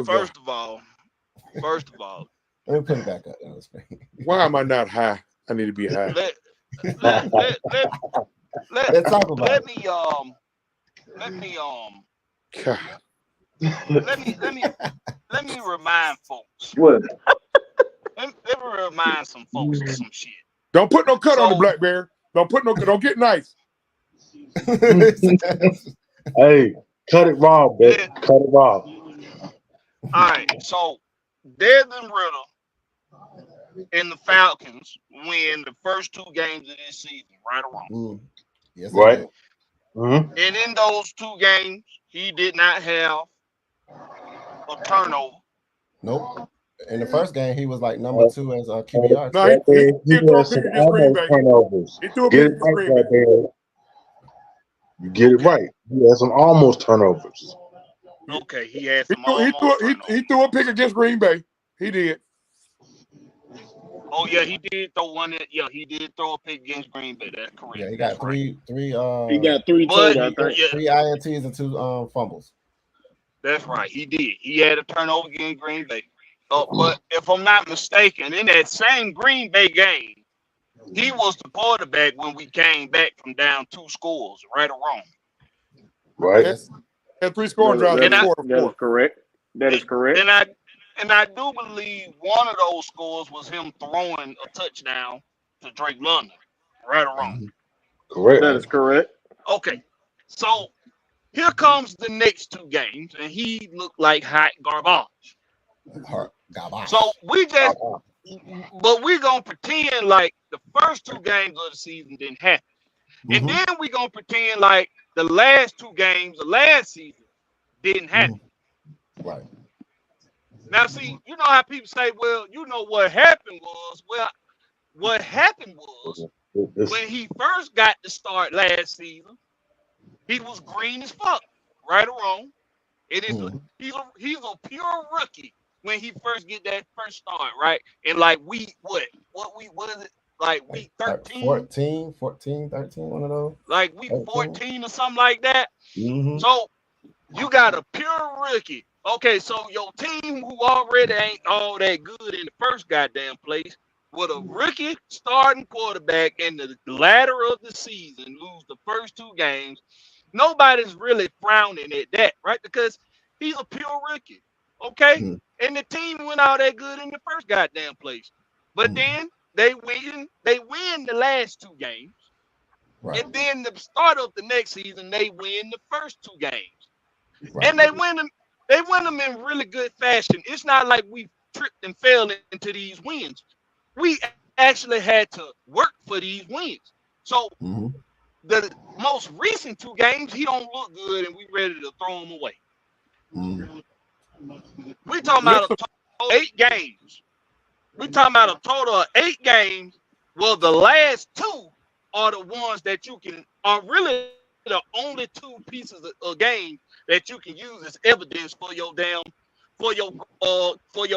First of all, let me put it back up on the screen. Why am I not high? I need to be high. Let's talk about let me remind folks. What? Let me remind some folks of some shit. Don't put no cut on the Black Bear. Don't get nice. Hey, cut it raw, bitch. Cut it raw. All right, so Desmond Ritter and the Falcons win the first 2 games of this season, right or wrong? Yes, right. And in those 2 games, he did not have a turnover. Nope. In the first game, he was like number 2 as a QBR. No, he had some almost turnovers. He threw a pick against Green Bay. You get it right. He had some almost turnovers. Okay, he had some almost turnovers. He threw a pick against Green Bay. He did. Oh yeah, he did throw one. He did throw a pick against Green Bay. That's correct. Yeah, he got three He got 3 But total, I think. yeah, 3 INTs and 2 fumbles. that's right. He did. He had a turnover against Green Bay. But if I'm not mistaken, in that same Green Bay game, he was the quarterback when we came back from down 2 scores, right or wrong. Right. Yes. Had 3 scoring drives. That That is correct. That is correct. And I do believe one of those scores was him throwing a touchdown to Drake London, right or wrong. Correct. That is correct. Okay, so here comes the next 2 games, and he looked like hot garbage. Garbage. So but we're gonna pretend like the first 2 games of the season didn't happen, and then we're gonna pretend like the last 2 games of last season didn't happen. Right. Now, see, you know how people say, well, you know what happened was, what happened was when he first got to start last season, he was green as fuck, right or wrong. It is he's a pure rookie when he first get that first start, right? And like week what is it? Like week 13? 14, 13, one of those. Like week 14 or something like that. Mm-hmm. So you got a pure rookie. Okay, so your team who already ain't all that good in the first goddamn place with a rookie starting quarterback in the latter of the season lose the first 2 games, nobody's really frowning at that, right? Because he's a pure rookie, okay? And the team went all that good in the first goddamn place. But then they win the last 2 games. Right. And then the start of the next season, they win the first 2 games. Right. And they win them in really good fashion. It's not like we tripped and fell into these wins. We actually had to work for these wins. So the most recent 2 games, he don't look good, and we ready to throw him away. We talking about a total of 8 games. We talking about a total of 8 games. Well, the last 2 are the ones that are really the only 2 pieces of game that you can use as evidence for your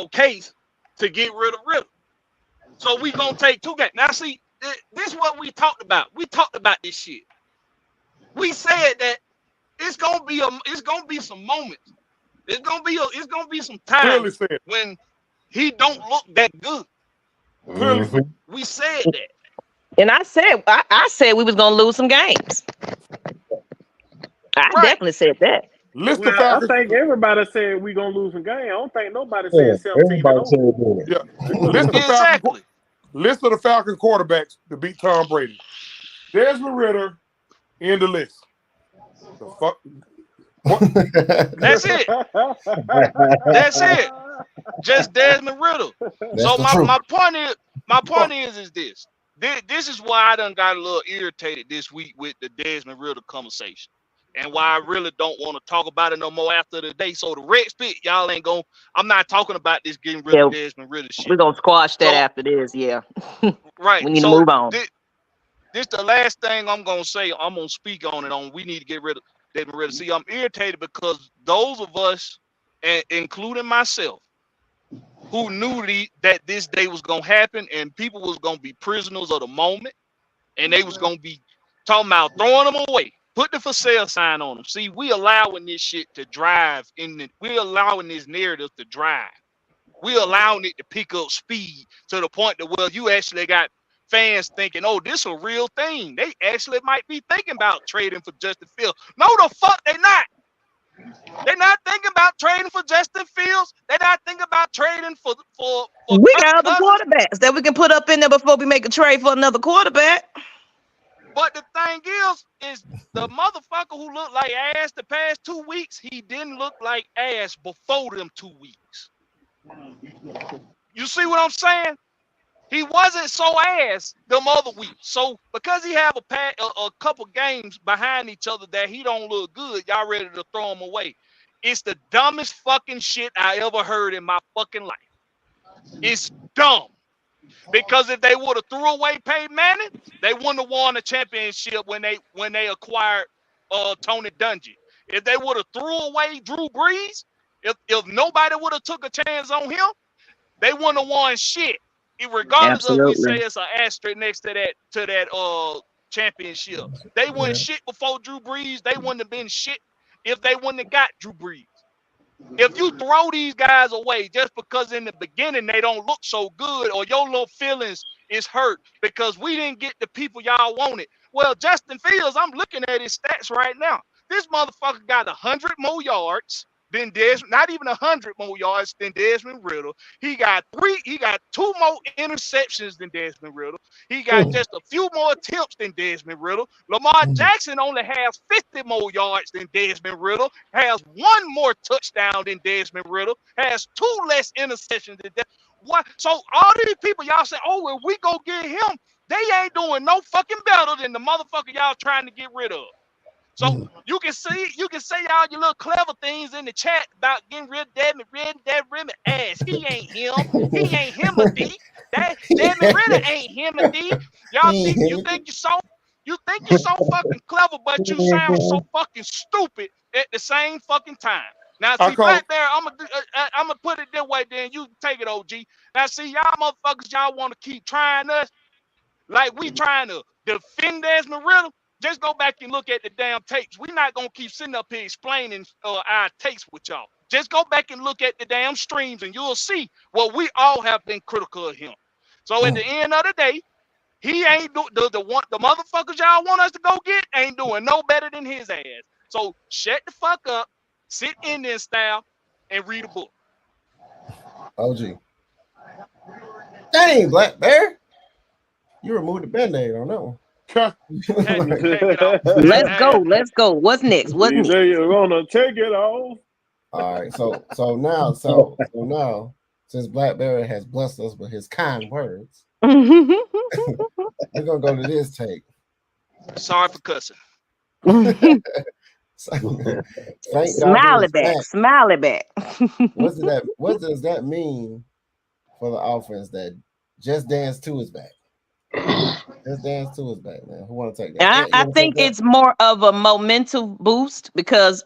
case to get rid of Ritter. So we gonna take 2 games. Now see, this is what we talked about. We talked about this shit. We said that it's gonna be some moments. It's gonna be some times when he don't look that good. We said that. And I said we was gonna lose some games. I definitely said that. I think everybody said we gonna lose some game. I don't think nobody said 17-0. Yeah. List of the Falcon quarterbacks to beat Tom Brady. Desmond Ritter in the list. The fuck? That's it. That's it. Just Desmond Ritter. So my point is this. This is why I done got a little irritated this week with the Desmond Ritter conversation. And why I really don't want to talk about it no more after the day. So the red spit, y'all ain't going. I'm not talking about this getting rid of Desmond Ritter shit. We're gonna squash that after this, yeah. Right. We need to move on. This the last thing I'm gonna say. I'm gonna speak on it. We need to get rid of Desmond Ritter. See, I'm irritated because those of us, including myself, who knew that this day was gonna happen and people was gonna be prisoners of the moment, and they was gonna be talking about throwing them away. Put the for sale sign on them. See, we allowing this shit to drive we're allowing this narrative to drive. We're allowing it to pick up speed to the point that, well, you actually got fans thinking, oh, this a real thing. They actually might be thinking about trading for Justin Fields. No, the fuck they not. They're not thinking about trading for Justin Fields. They're not thinking about trading for we got other quarterbacks that we can put up in there before we make a trade for another quarterback. But the thing is the motherfucker who looked like ass the past 2 weeks, he didn't look like ass before them 2 weeks. You see what I'm saying? He wasn't so ass them other weeks. So because he have a couple games behind each other that he don't look good, y'all ready to throw him away. It's the dumbest fucking shit I ever heard in my fucking life. It's dumb. Because if they would have threw away Peyton Manning, they wouldn't have won the championship when they acquired Tony Dungy. If they would have threw away Drew Brees, if nobody would have took a chance on him, they wouldn't have won shit. regardless of we say Absolutely. it's an asterisk next to that championship. They Yeah. weren't shit before Drew Brees. They wouldn't have been shit if they wouldn't have got Drew Brees. If you throw these guys away just because in the beginning they don't look so good or your little feelings is hurt because we didn't get the people y'all wanted. Well, Justin Fields, I'm looking at his stats right now. This motherfucker got 100 more yards than Desmond, not even 100 more yards than Desmond Riddle. He got two more interceptions than Desmond Riddle. He got just a few more attempts than Desmond Riddle. Lamar Jackson only has 50 more yards than Desmond Riddle, has one more touchdown than Desmond Riddle, has two less interceptions than Desmond. What? So all these people y'all say, oh, if we go get him, they ain't doing no fucking better than the motherfucker y'all trying to get rid of. So you can say all your little clever things in the chat about getting rid of Desmond ass. He ain't him. He ain't him a D. That Desmond Ritter ain't him a D. Y'all think you think you're so fucking clever, but you sound so fucking stupid at the same fucking time. Now I see, call Black Bear, I'm gonna put it this way. Then you take it, OG. Now see, y'all motherfuckers, y'all want to keep trying us like we trying to defend Desmond Ritter. Just go back and look at the damn tapes. We're not gonna keep sitting up here explaining our takes with y'all. Just go back and look at the damn streams, and you'll see what we all have been critical of him. So at the end of the day, he ain't do the motherfuckers y'all want us to go get ain't doing no better than his ass. So shut the fuck up, sit Indian style, and read a book. OG. Dang, Black Bear. You removed the band-aid on that one. Had to take it off. Let's go. Let's go. What's next? What's You next? say you're gonna take it off. All right, so now, since Blackberry has blessed us with his kind words, we're gonna go to this take. Sorry for cussing. Thank God for Smiley his back. back. Smiley back. What does that mean for the offense that Just Dance 2 is back? Just Dance 2 is back, man. Who want to take that? I think it's more of a momentum boost because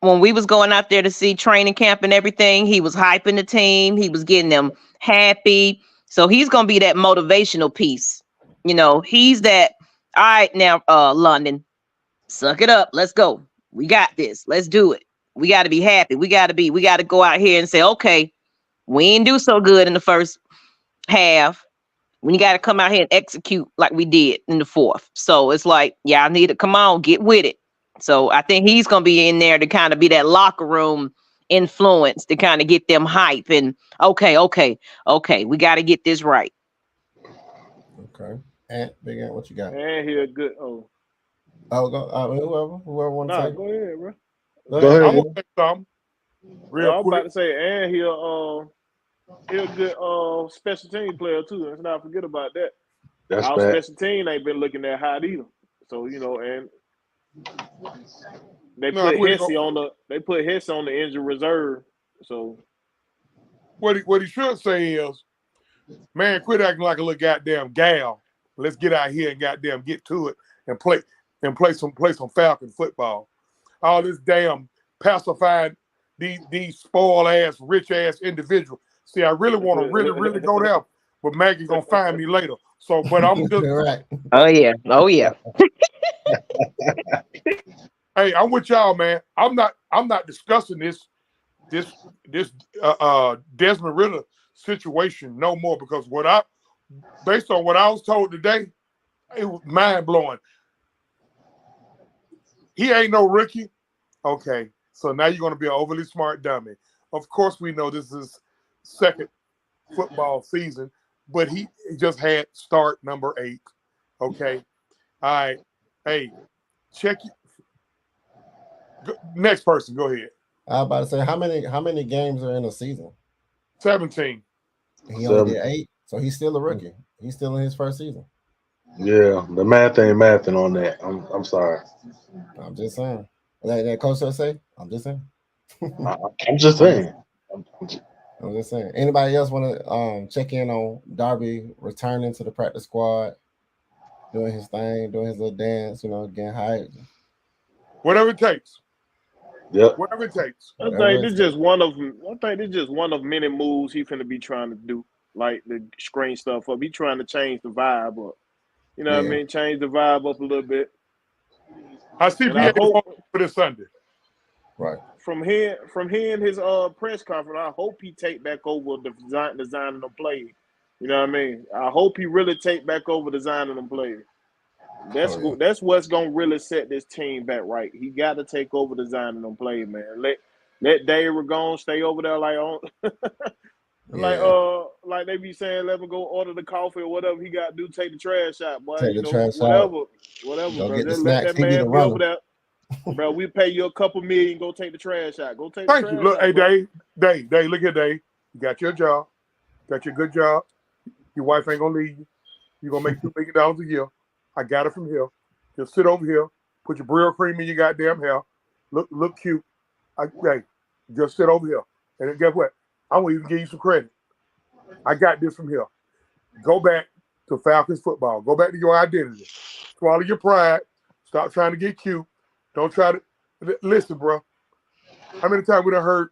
when we was going out there to see training camp and everything, he was hyping the team. He was getting them happy. So he's gonna be that motivational piece. You know, he's that. All right, now, London, suck it up. Let's go. We got this. Let's do it. We got to be happy. We got to go out here and say, okay, we ain't do so good in the first half. We got to come out here and execute like we did in the fourth. So it's like, yeah, I need to come on, get with it. So I think he's going to be in there to kind of be that locker room influence to kind of get them hype and okay, we got to get this right. Okay. And Big Ant, what you got? And he a good go. Whoever want to take. Go ahead, bro. Go ahead. I'm gonna say something real I was quick. about to say, and he a good special team player too. Let's not forget about that. That's Our bad. special team ain't been looking that hot either. So and they put Hesse on the injured reserve. So What he should say is, man, quit acting like a little goddamn gal. Let's get out here and goddamn get to it and play some Falcon football. All this damn pacifying these spoiled ass, rich ass individuals. See, I really want to really go there, but Maggie's gonna find me later. So, but I'm just right. Oh yeah. Hey, I'm with y'all, man. I'm not discussing this Desmond Ritter situation no more because based on what I was told today, it was mind blowing. He ain't no rookie. Okay, so now you're gonna be an overly smart dummy. Of course, we know this is second football season, but he just had start number 8. Okay, all right. Hey, check it. Next person, go ahead. I was about to say how many games are in a season? 17. He only did 8, so he's still a rookie. He's still in his first season. Yeah, the math ain't mathing on that. I'm sorry. I'm just saying. That coach say? I'm just saying. I'm just saying. I'm just saying. Anybody else want to check in on Darby returning to the practice squad, doing his thing, doing his little dance, getting hyped? Whatever it takes. Yep. Whatever it takes. I think this is just one of many moves he finna be trying to do. like the screen stuff up. He trying to change the vibe up. You know what I mean? Change the vibe up a little bit. I see PA for this Sunday. Right. From hearing his press conference, I hope he take back over the designing the play. You know what I mean? I hope he really take back over designing the play. That's what's gonna really set this team back right. He got to take over designing them play, man. Let Dave Ragone stay over there like they be saying, let him go order the coffee or whatever he got to do, take the trash out, boy. Take the trash out. Whatever, Go bro. get the Just let snacks. that man be over there. Bro, we pay you a couple million, go take the trash out. Go take the trash out. Thank you. Look, hey, Dave, look here, Dave. You got your job. Got your good job. Your wife ain't going to leave you. You're going to make $2 million a year. I got it from here. Just sit over here. Put your Brielle cream in your goddamn hair. Look cute. Hey, just sit over here. And then guess what? I'm going to even give you some credit. I got this from here. Go back to Falcons football. Go back to your identity. Swallow your pride. Stop trying to get cute. Don't try to listen, bro. How many times we done heard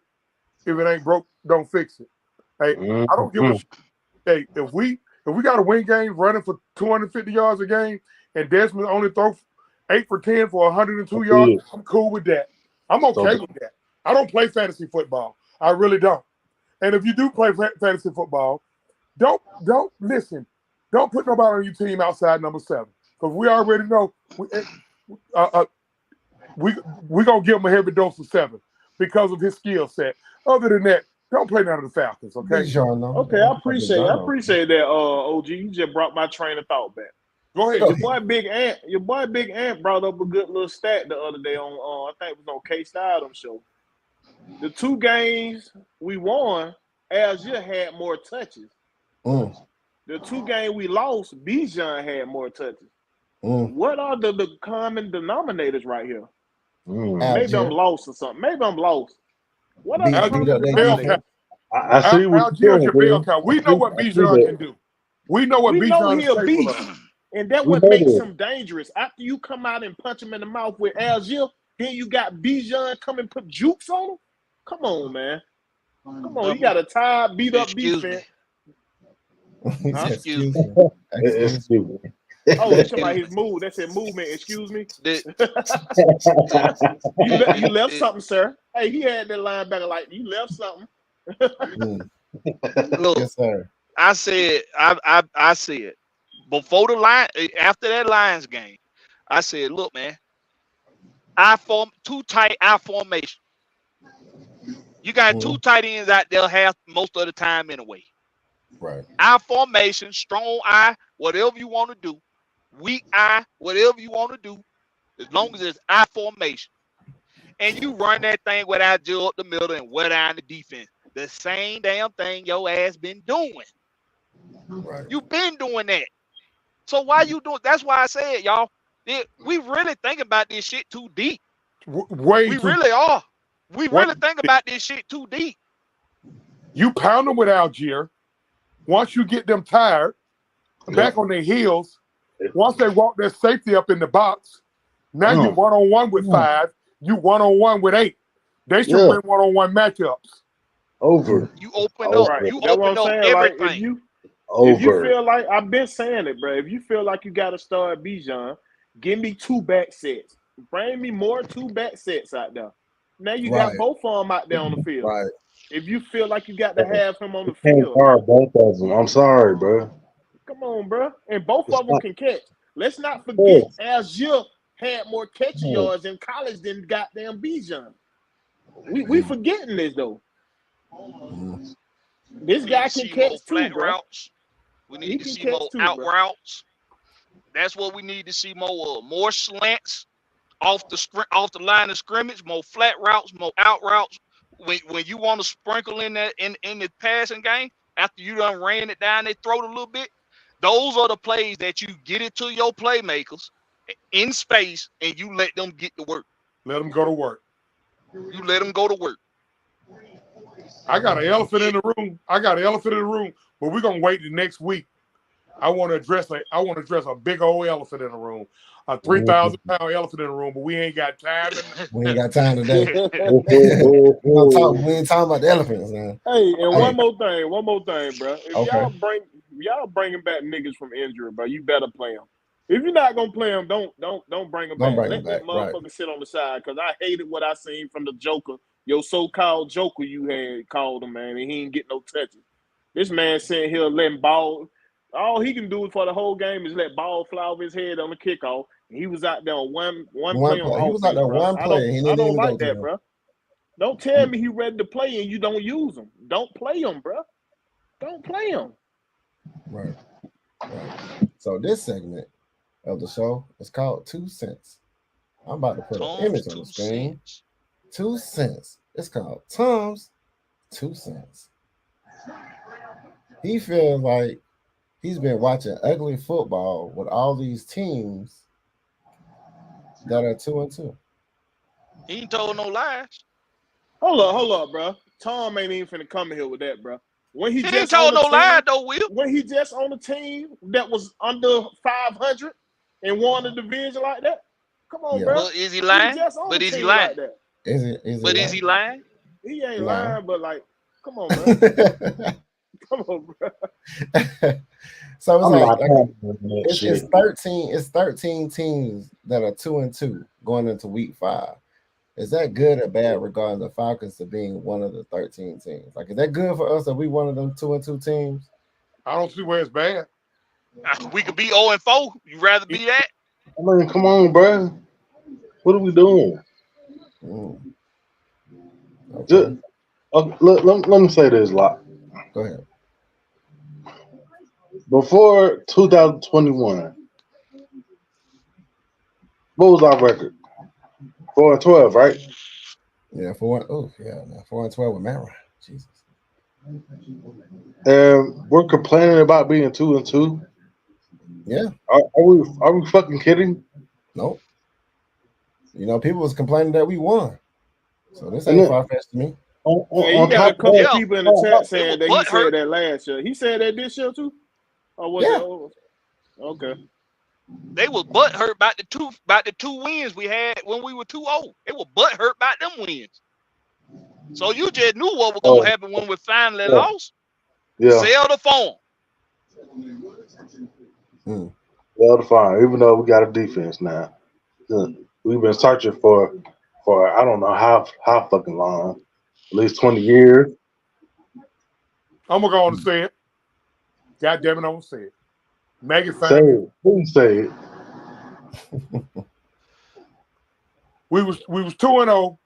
if it ain't broke, don't fix it? Hey, I don't give a shit. Hey, if we got to win games running for 250 yards a game and Desmond only throw 8 for 10 for 102 yards, I'm cool with that. I'm okay with that. I don't play fantasy football. I really don't. And if you do play fantasy football, don't listen. Don't put nobody on your team outside number 7 because we already know we gonna give him a heavy dose of 7 because of his skill set. Other than that, don't play none of the Falcons, okay? Okay, I appreciate that, OG. You just brought my train of thought back. Go ahead. Your boy Big Ant brought up a good little stat the other day on I think it was on K-Style show. The 2 games we won, Algier had more touches. The 2 games we lost, Bijan had more touches. What are the common denominators right here? Maybe I'm lost or something. Maybe I'm lost. What are the common denominators? I see what you're doing. We know what Bijan can do. We know what Bijan is capable of. And that what makes him dangerous. After you come out and punch him in the mouth with Algier, then you got Bijan come and put jukes on him? Come on, man. Come on, you got a tired, beat up defense. Excuse me. Oh, it's about his move. That said movement. Excuse me. You left something, sir. Hey, he had that linebacker like, you left something. Look, yes, sir. I said before the line, after that Lions game, I said, look, man, too tight our formation. You got 2 tight ends out there half most of the time anyway. Right. Our formation, strong eye, whatever you want to do, weak eye, whatever you want to do, as long as it's our formation. And you run that thing without Joe up the middle and wet eye in the defense. The same damn thing your ass been doing. Right. You been doing that. So why you doing? That's why I said, y'all, we really think about this shit too deep. Really are. We really think about this shit too deep. You pound them with Algier. Once you get them tired, back on their heels, once they walk their safety up in the box, now you one-on-one with 5, you one-on-one with 8. They should win one-on-one matchups. You open up. You open up everything. If you feel like, I've been saying it, bro. If you feel like you got to start Bijan, give me 2 back sets. Bring me more 2 back sets out there. Now you got both of them out there on the field. Right. If you feel like you got to have him on the field. Both of them. I'm sorry, bro. Come on, bro. And both of them can catch. Let's not forget Algier had more catching yards in college than goddamn Bijan. We forgetting this, though. This guy can catch too, bro. Routes. We need to see more out routes. That's what we need to see more of. More slants off the line of scrimmage, more flat routes, more out routes. When you want to sprinkle in that in the passing game, after you done ran it down their throat a little bit, those are the plays that you get it to your playmakers in space and you let them get to work. Let them go to work. You let them go to work. I got an elephant in the room. But we're gonna wait the next week. I want to address a big old elephant in the room. a 3,000-pound elephant in the room, but we ain't got time. We ain't got time today. Hey, We ain't talking about the elephants, man. and Hey. one more thing, bro. If Okay. y'all bringing back niggas from injury, bro, you better play them. If you're not gonna play them, don't bring them Don't back. bring Let them that back, right. motherfucker sit on the side, because I hated what I seen from the Joker, your so-called Joker you had called him, man, and he ain't get no touches. This man sitting here letting ball. All he can do for the whole game is let ball fly over his head on the kickoff. And he was out there on one play on He was out offense, there bro. one play. He I didn't don't even like go that, to bro. Don't tell me he ready to play and you don't use him. Don't play him, bro. Don't play him. Right. So this segment of the show is called 2 cents. I'm about to put an image on the screen. 2 cents. It's called Tom's 2 cents. He feels like he's been watching ugly football with all these teams that are 2-2. He ain't told no lies. Hold up, bro. Tom ain't even finna come in here with that, bro. When He ain't told no lies though, Will. when he just on a team that was under 500 and won the division like that, come on, Yeah. bro. But is he lying? He just on But a is he team lying? like that. Is he lying? He ain't Nah. lying, but like, come on, man. Come on, bro. So it's I'm like not confident in that it's shit. 13. It's 13 teams that are 2-2 going into week 5. Is that good or bad regarding the Falcons to being one of the 13 teams? Like, is that good for us that we one of them 2-2 teams? I don't see where it's bad. We could be 0-4. You rather be that? I mean, come on, bro. What are we doing? Okay. Just, let me say this, Locke. Go ahead. Before 2021, what was our record? 4-12, right? Yeah, 4-12 with Mara. Jesus. And we're complaining about being 2-2. Yeah. Are we fucking kidding? Nope. You know, people was complaining that we won. So this ain't far-fetched to me. Hey, you On got a top of couple that, people in the chat saying that he butt hurt. said that last year. He said that this year too? Or was it? Okay. They was butt hurt about the two wins we had when we were 2-0. They were butt hurt about them wins. So you just knew what was gonna happen when we finally lost. Yeah. Sell the phone. Well, fine. Even though we got a defense now, we've been searching for I don't know how fucking long, at least 20 years. I'm gonna go on and say it. God damn it, I'm gonna say it. Maggie Say found me. it. Please say it. We was 2-0.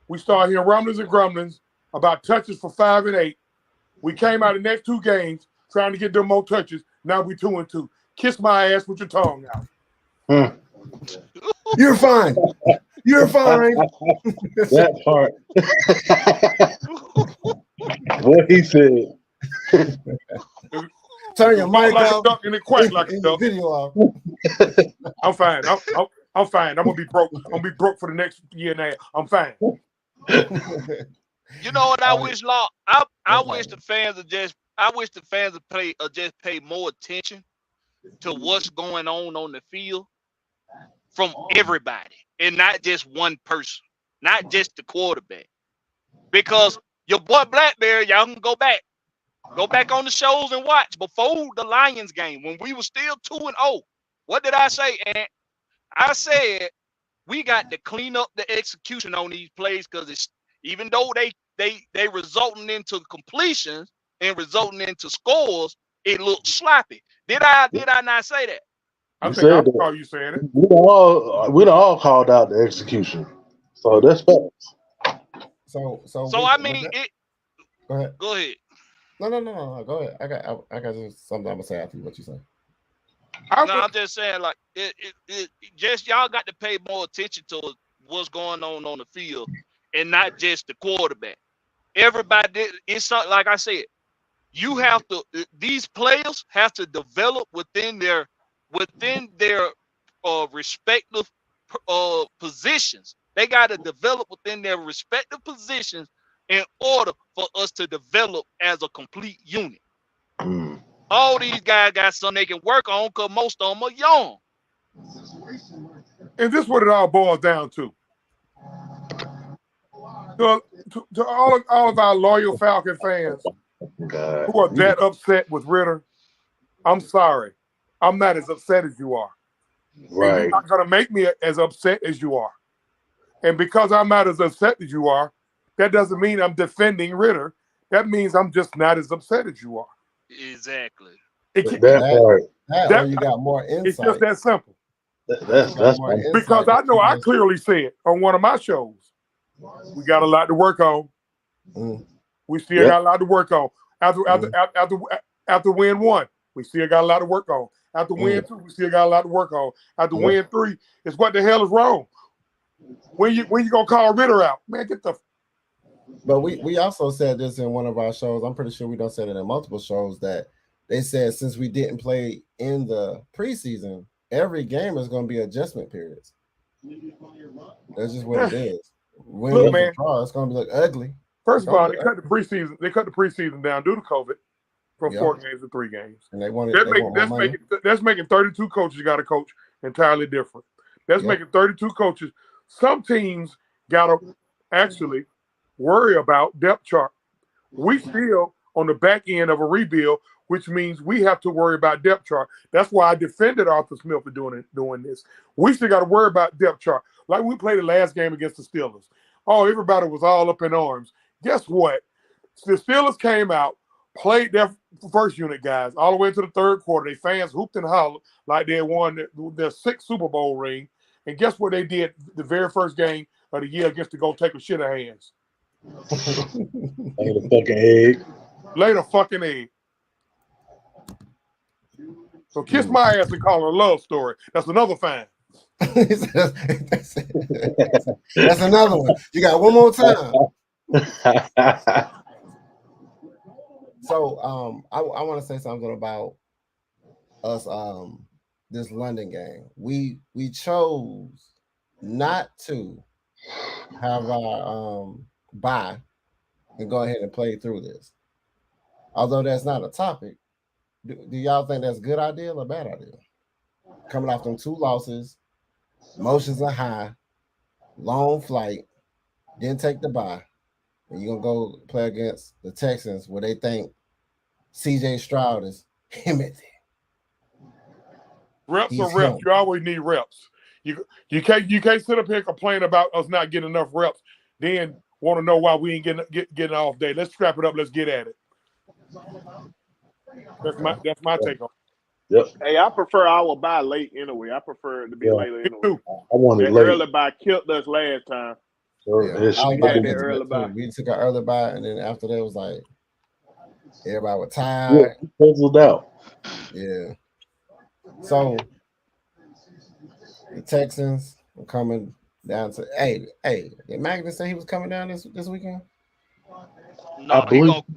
We started hearing rumblings and grumblings about touches for 5 and 8. We came out the next 2 games trying to get them more touches. Now we 2-2. Kiss my ass with your tongue out. You're fine. You're fine. That part. What he said. Turn your mic like off. a duck and it quack like a and duck. your video off. I'm fine. I'm fine. I'm gonna be broke. I'm gonna be broke for the next year and a half. I'm fine. You know what I wish, Law? I wish the fans would just pay more attention to what's going on the field from everybody and not just one person, not just the quarterback. Because your boy Blackberry, y'all can go back on the shows and watch before the Lions game when we were still 2-0. What did I say? And I said we got to clean up the execution on these plays because it's even though they resulting into completions and resulting into scores, it looks sloppy. Did I not say that? I You think I said that. recall you saying it. We done all called out the execution. So that's facts. So I mean it. Go ahead. Go ahead. No. Go ahead. I got just something I'm gonna say after what you say. I'm just saying, like it just y'all got to pay more attention to what's going on the field and not just the quarterback. Everybody, it's not like I said. You have to; these players have to develop within their respective positions. They got to develop within their respective positions in order for us to develop as a complete unit. All these guys got something they can work on because most of them are young. And this is what it all boils down to. To all of our loyal Falcon fans God. who are that upset with Ritter, I'm sorry. I'm not as upset as you are. And Right. you're not going to make me as upset as you are. And because I'm not as upset as you are, that doesn't mean I'm defending Ritter. That means I'm just not as upset as you are. Exactly. Or you got more insight. It's just that simple. That's more insight Because I know I clearly said on one of my shows, we got a lot to work on. We still got a lot to work on. After win 1, we still got a lot to work on. After win 2, we still got a lot to work on. After win 3, it's what the hell is wrong? When you gonna call Ritter out? Man, get the. But we also said this in one of our shows. I'm pretty sure we don't say it in multiple shows that they said since we didn't play in the preseason, every game is going to be adjustment periods. That's just what it is. When Look, man, it's going to look ugly. First of all, they cut the preseason. They cut the preseason down due to COVID from 4 games to 3 games. And they want that's making 32 coaches got to coach entirely different. That's making 32 coaches. Some teams got to actually worry about depth chart. We still on the back end of a rebuild, which means we have to worry about depth chart. That's why I defended Arthur Smith for doing this. We still got to worry about depth chart. Like we played the last game against the Steelers. Oh, everybody was all up in arms. Guess what? The Steelers came out, played their first unit guys all the way into the third quarter. Their fans hooped and hollered like they had won their 6th Super Bowl ring. And guess what they did the very first game of the year against the Go Take a Shit of Hands? Lay the fucking egg. Lay the fucking egg. So kiss my ass and call it a love story. That's another fine. That's another one. You got one more time. So I want to say something about us this London game. We chose not to have our bye and go ahead and play through this. Although that's not a topic, do y'all think that's a good idea or a bad idea? Coming off them 2 losses, emotions are high, long flight, didn't take the bye, and you're gonna go play against the Texans where they think CJ Stroud is him at there. Reps are reps. You always need reps. You can't sit up here and complain about us not getting enough reps, then want to know why we ain't getting off day. Let's strap it up. Let's get at it. That's my take on it. Yep. Hey, I prefer our bye late anyway. I prefer it to be later anyway. I wanted that late. early bye killed us last time. We took an early bye, and then after that it was like everybody was tired. Puzzled out. Yeah. So the Texans were coming down to did Magnus say he was coming down this weekend? No,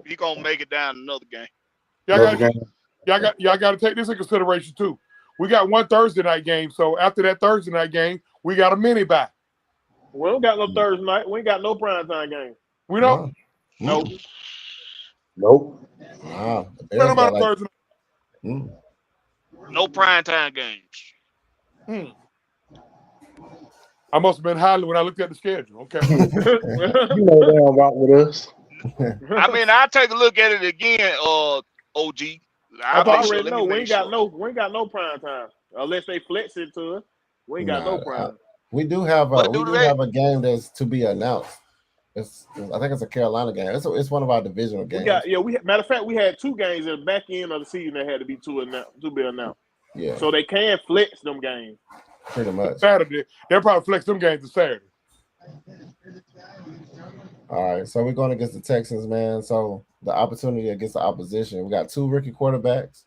he gonna make it down another game. Y'all got to take this in consideration too. We got one Thursday night game, so after that Thursday night game, we got a mini bye. We don't got no Thursday night. We ain't got no primetime game. We don't. Nope. Wow. Thursday night. No primetime games. I must have been highly when I looked at the schedule. Okay. You know they don't rock with us. I mean, I'll take a look at it again, OG. I already know we ain't got no prime time unless they flex it to us. We ain't got no prime. We do have a game that's to be announced. I think it's a Carolina game. It's one of our divisional games. Matter of fact, we had 2 games at the back end of the season that had to be to be announced. Yeah. So they can flex them games. Pretty much. Saturday. They'll probably flex them games to Saturday. All right, so we're going against the Texans, man. So the opportunity against the opposition. We got 2 rookie quarterbacks,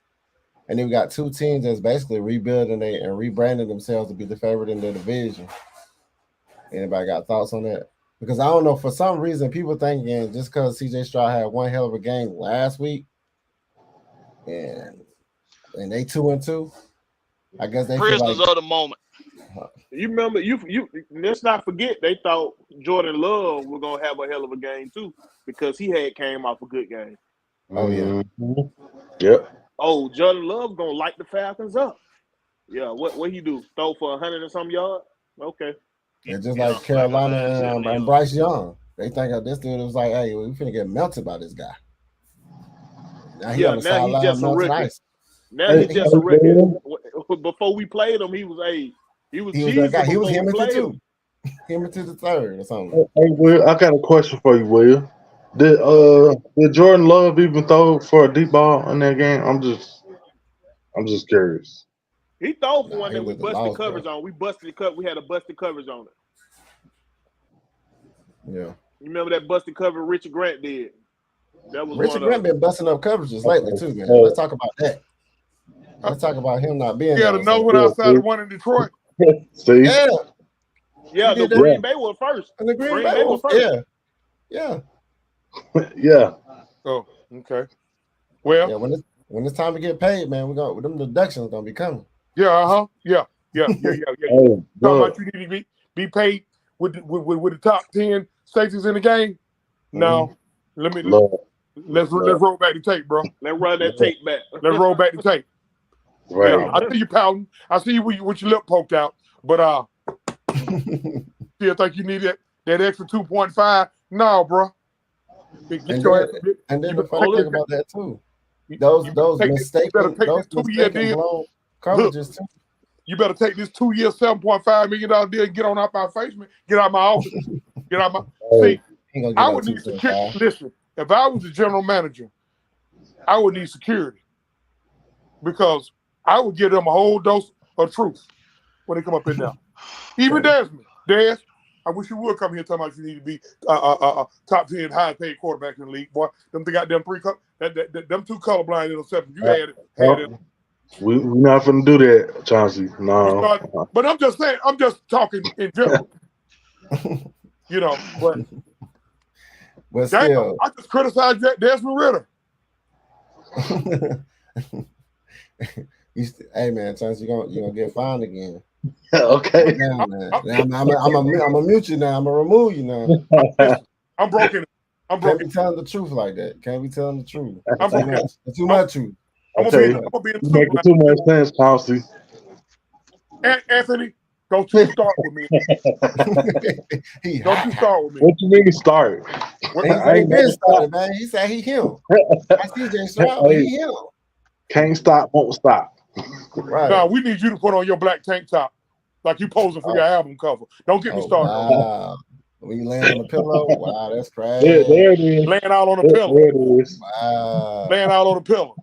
and then we got 2 teams that's basically rebuilding and rebranding themselves to be the favorite in their division. Anybody got thoughts on that? Because I don't know, for some reason, people thinking just because CJ Stroud had one hell of a game last week, and they 2-2, I guess they prisoners feel like, of the moment. You remember, you let's not forget they thought Jordan Love was gonna have a hell of a game too because he had came off a good game. Oh yeah. Yep. Oh, Jordan Love gonna light the Falcons up. Yeah, what he do? Throw for 100 and some yards? Okay. It's just Yeah, like like Carolina 170 and Bryce Young. They think of this dude was like, hey, we finna get melted by this guy. Now he Yeah, on the now he's sideline just a melting rookie. ice. Now Hey, he's just a rookie. Will, Before we played him, he was He was that cheesy guy. He was before we him into played him. two. Him into the third or something. hey, Will, I got a question for you, Will. Did Jordan Love even throw for a deep ball in that game? I'm just curious. He threw for Nah, one he that we looked busted lost, coverage bro. on. We had a busted coverage on it. Yeah. You remember that busted cover Richard Grant did? That was Richard one of Grant them. been busting up coverages lately too, man. Let's talk about that. Let's talk about him not being He had there. another So one outside the one in Detroit. See? yeah, Yeah, he the did that Green Bay was first. in the Green Green Bay Bay was one. first. Yeah. Yeah. Oh, okay. Well, Yeah, when it's time to get paid, man, them deductions gonna be coming. yeah, yeah. Hey, Talking look, about you need to be paid with the top 10 safeties in the game. No, look, let's roll back the tape, bro. Let's run that tape back. Let's roll back the tape. right. Yeah, I see you pouting. I see you with your lip poked out, but still think you need that extra 2.5. No, bro. Get And your then, ass. and then You the funny better thing about that too, take those you better mistaken take this 2-year deal. blown Look, coverages too. you better take this 2-year, $7.5 million deal and get on out my face, man. Get out my office. Get out my. See, He gonna get I that would need 2.5. security. Listen, if I was the general manager, I would need security because I would give them a whole dose of truth when they come up in there. Even Desmond, I wish you would come here and tell me you need to be top 10 high paid quarterback in the league, boy. Them goddamn them two colorblind interceptions you had it. We're not gonna do that, Chauncey. No. But I'm just saying, I'm just talking in general. You know, but still, I just criticized Desmond Ritter. Hey man, Chance, you're gonna get fined again. Okay. Now, man. I'm gonna mute you now. I'm gonna remove you now. I'm broken. Can't be telling the truth like that. Can't be telling the truth. I'm broken. Too much truth. I'm gonna be in the making too much sense, Chauncey. Anthony, don't you start with me. Don't you start with me. What you mean start? I ain't been started, man. He said he him. I CJ Stroud, but he him. Can't stop, won't stop. Right. Now we need you to put on your black tank top like you posing for your album cover. Don't get me started. Wow. When you laying on the pillow, wow, that's crazy. There it is. Laying out on the pillow. There it is. Wow. Laying out on the pillow.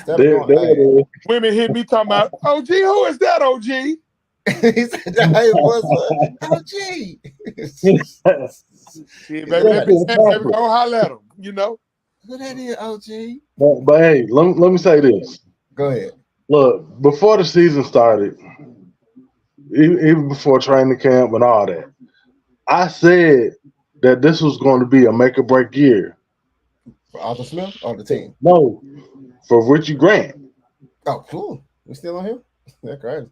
There it is. Women hit me talking about, OG, who is that, OG? He said, hey, what's up? OG. Yeah, baby, baby, don't holler at him, you know? Who that is, OG? But hey, let me say this. Go ahead. Look, before the season started, even before training camp and all that, I said that this was going to be a make or break year. For Arthur Smith or the team? No, for Richie Grant. Oh, cool. We still on him? That's crazy.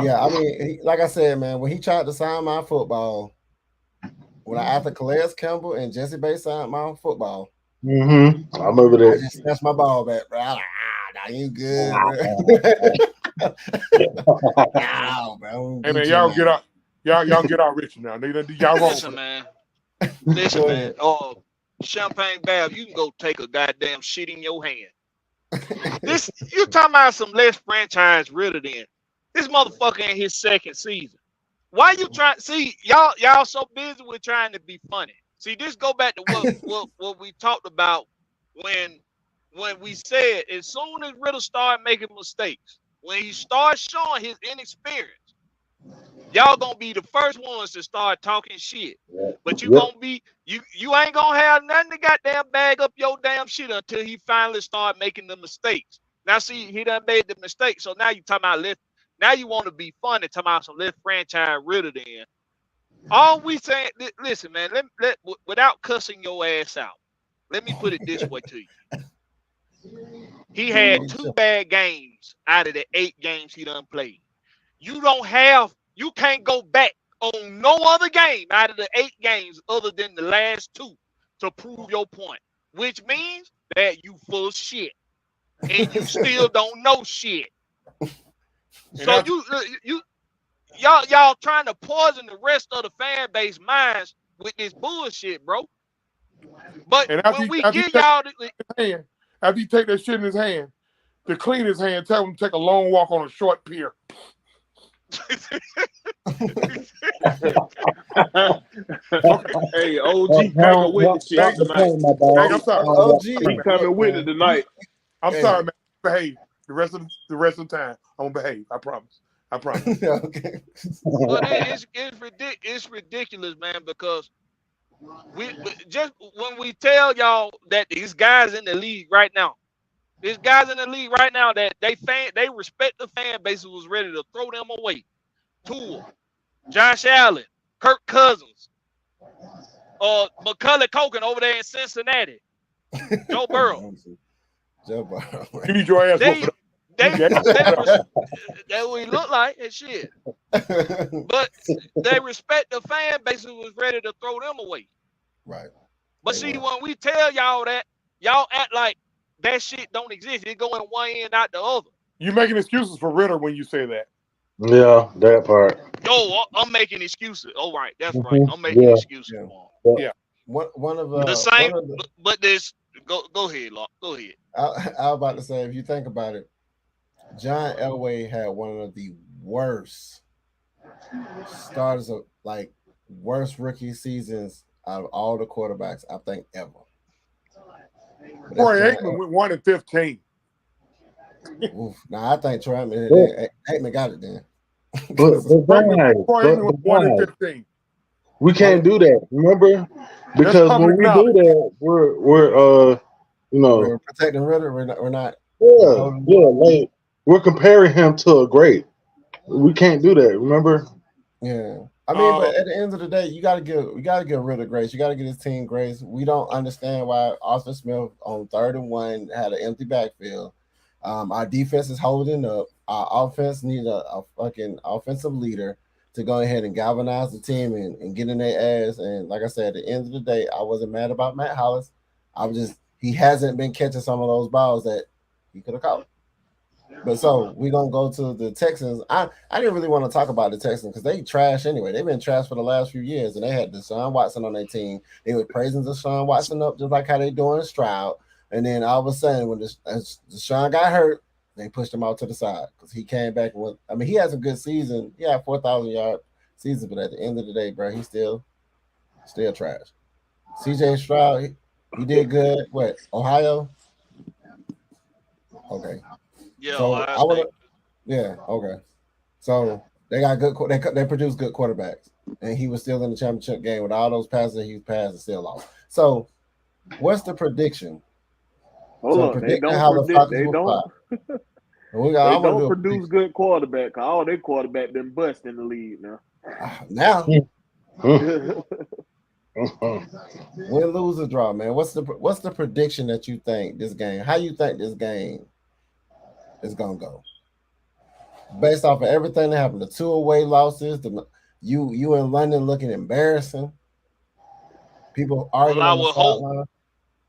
Yeah, I mean, like I said, man, when he tried to sign my football, when after Calais Campbell and Jesse Bates signed my football, I remember that. I just snatched my ball back, bro. I was like, now you good, bro. Wow, bro. Hey man, y'all get out. Y'all get out rich now. Y'all wrong. Listen, man. Listen, man. Champagne Bab, you can go take a goddamn shit in your hand. This you talking about some less franchise Ritter than this motherfucker in his second season. Why you trying? See, y'all so busy with trying to be funny. See, this go back to what we talked about when we said as soon as Ritter started making mistakes, when he starts showing his inexperience, y'all gonna be the first ones to start talking shit. But you gonna be you ain't gonna have nothing to goddamn bag up your damn shit until he finally start making the mistakes. Now see, he done made the mistake. So now you talking about now you want to be funny, talking about some left franchise Ritter then. All we saying, listen, man, let without cussing your ass out, let me put it this way to you. He had 2 bad games out of the 8 games he done played. You can't go back on no other game out of the 8 games other than the last 2 to prove your point, which means that you full of shit. and you still don't know shit. So that's- y'all trying to poison the rest of the fan base minds with this bullshit, bro. But and when we give y'all hand, after he take that shit in his hand, to clean his hand, tell him to take a long walk on a short pier. Hey, OG coming with the shit tonight. Hey, I'm sorry. OG, He coming with it tonight. I'm Hey. sorry, man. Behave. The rest of the time, I'm gonna behave. I promise. Okay. but it's ridiculous, man, because we just when we tell y'all that these guys in the league right now, that they respect the fan base who was ready to throw them away. Tua, Josh Allen, Kirk Cousins, Macaulay Culkin over there in Cincinnati, Joe Burrow. Joe Burrow. You need your ass whooped. That we look like and shit. But they respect the fan base who was ready to throw them away. Right. But see, when we tell y'all that, y'all act like that shit don't exist. It go in one end, out the other. You making excuses for Ritter when you say that. Yeah, that part. Yo, I'm making excuses. Oh, right, that's right. I'm making excuses. Yeah. One of the same, but this. Go ahead, Locke. Go ahead. I was about to say, if you think about it, John Elway had one of the worst starters of worst rookie seasons out of all the quarterbacks I think ever. Troy Aikman went 1-15. Nah, I think Troy Aikman got it then. But Troy Aikman went 1-15. We can't do that, remember? Because when we do that, we're protecting Ritter. We're not. Like we're comparing him to a great. We can't do that, remember? Yeah. I mean, but at the end of the day, we gotta give Ritter grace. You gotta give his team grace. We don't understand why Arthur Smith on 3rd and 1 had an empty backfield. Our defense is holding up. Our offense needs a fucking offensive leader to go ahead and galvanize the team and get in their ass. And like I said, at the end of the day, I wasn't mad about Matt Hollis. He hasn't been catching some of those balls that he could have caught. But so we're gonna go to the Texans. I didn't really want to talk about the Texans because they trash anyway. They've been trash for the last few years, and they had Deshaun Watson on their team. They were praising Deshaun Watson up just like how they doing Stroud. And then all of a sudden, when Deshaun got hurt, they pushed him out to the side because he came back and went. I mean, he has a good season. He had 4,000-yard season, but at the end of the day, bro, he's still trash. CJ Stroud, he did good. What, Ohio? Okay. Yeah, so Ohio yeah, okay. So they got good. They produce good quarterbacks, and he was still in the championship game with all those passes that he passed and still lost. So, what's the prediction? Hold on, they don't produce good quarterback. All their quarterback been bust in the league now. Now, win, lose, or draw, man. What's the prediction that you think this game? How you think this game is gonna go? Based off of everything that happened, the 2 away losses, you in London looking embarrassing. People arguing on the sideline.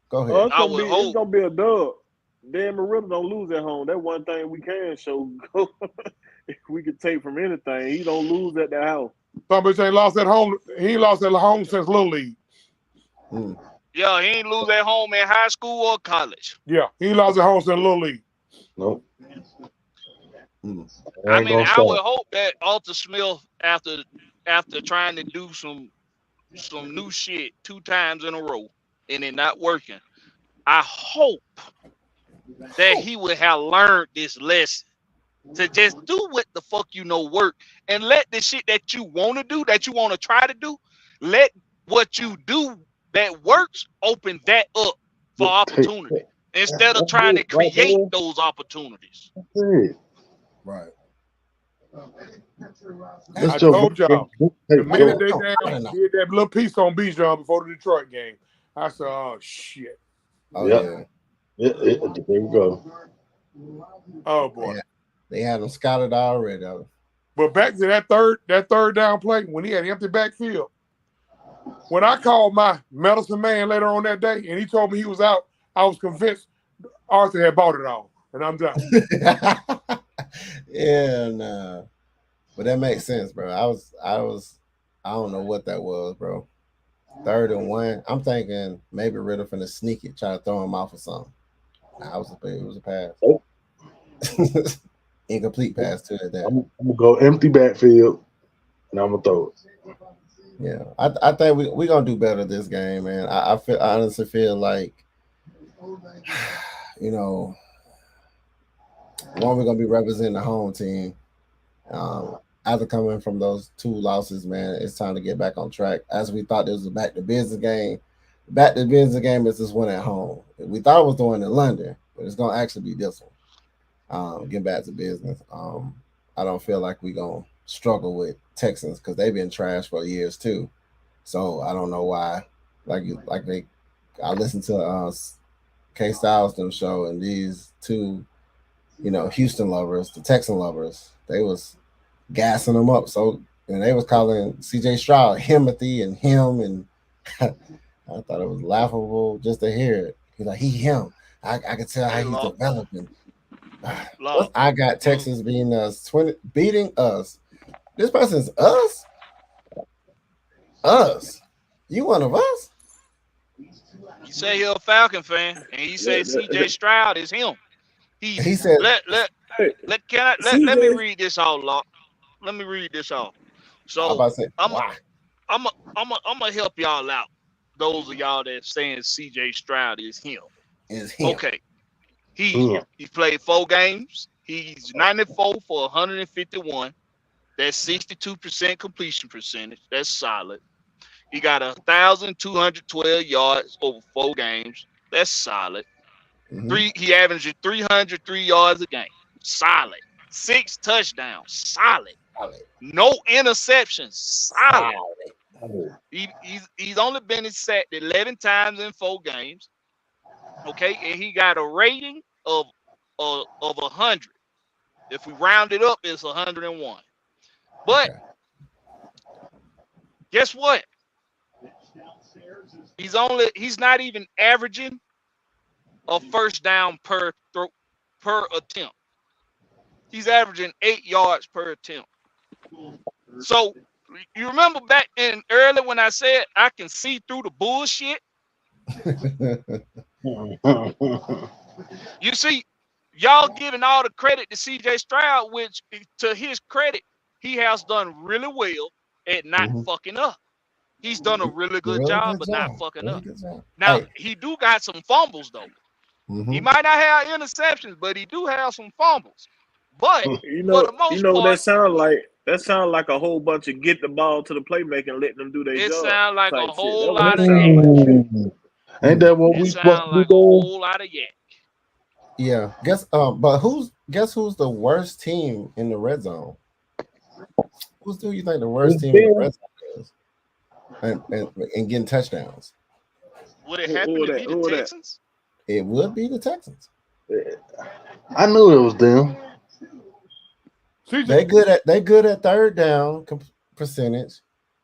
Go ahead. It's gonna be a dub. Dan Marino don't lose at home. That's one thing we can show. If we could take from anything, he don't lose at the house. Somebody ain't lost at home. He ain't lost at home since Little League. Yeah, he ain't lose at home in high school or college. Yeah, he lost at home since Little League. Nope. I mean, I would hope that Arthur Smith, after trying to do some new shit 2 times in a row and it not working, I hope that he would have learned this lesson to just do what the fuck work and let the shit that you want to do, that you want to try to do, let what you do that works open that up for opportunity instead of trying to create those opportunities. Right. I told y'all the minute they did that little piece on Bijan before the Detroit game, I said, "Oh shit." Oh yeah. There we go. Oh boy. Yeah. They had him scouted already. But back to that third down play when he had an empty backfield. When I called my medicine man later on that day and he told me he was out, I was convinced Arthur had bought it all. and I'm done. Yeah, nah. But that makes sense, bro. I don't know what that was, bro. 3rd and 1. I'm thinking maybe Ritter finna sneak it, try to throw him off or something. Nah, it was a pass. Incomplete pass to it. That. I'm gonna go empty backfield, and I'm gonna throw it. Yeah, I think we gonna do better this game, man. I honestly feel like, you know, one, we're gonna be representing the home team. After coming from those 2 losses, man, it's time to get back on track. As we thought this was a back to business game. Back to business game is this one at home. We thought it was the one in London, but it's gonna actually be this one. Get back to business. I don't feel like we're gonna struggle with Texans because they've been trash for years too. So I don't know why. I listened to K Styles them show, and these 2, Houston lovers, the Texan lovers, they was gassing them up. So, and they was calling CJ Stroud Himothy and him, and I thought it was laughable just to hear it. He's like, him. I can tell how he's developing. I got Texas beating us, beating us. This person's us. Us. You one of us? You say you're a Falcon fan, and he says CJ Stroud is him. He said, let me read this out, Lock. Let me read this out. So I'm gonna help y'all out. Those of y'all that saying CJ Stroud is him. Okay. He played 4 games. He's 94 for 151. That's 62% completion percentage. That's solid. He got 1,212 yards over 4 games. That's solid. He averaged 303 yards a game. Solid. 6 touchdowns. Solid. No interceptions. Solid. He's only been sacked 11 times in 4 games. Okay, and he got a rating of 100. If we round it up, it's 101. But guess what? He's not even averaging a first down per attempt. He's averaging 8 yards per attempt. So you remember back in early when I said I can see through the bullshit? You see, y'all giving all the credit to CJ Stroud, which to his credit, he has done really well at not fucking up. He's done a really good job, but not fucking up. Now, he do got some fumbles, though. He might not have interceptions, but he do have some fumbles. But for the most part, that sound like a whole bunch of get the ball to the playmaker and let them do their job. It sound like a whole lot of yak. Ain't that what we supposed to be doing? A whole lot of yak. Yeah. But guess who's the worst team in the red zone? Who you think the worst team in the red zone is? And getting touchdowns. Would it happen to be the Texans? It would be the Texans. I knew it was them. They good at 3rd down percentage,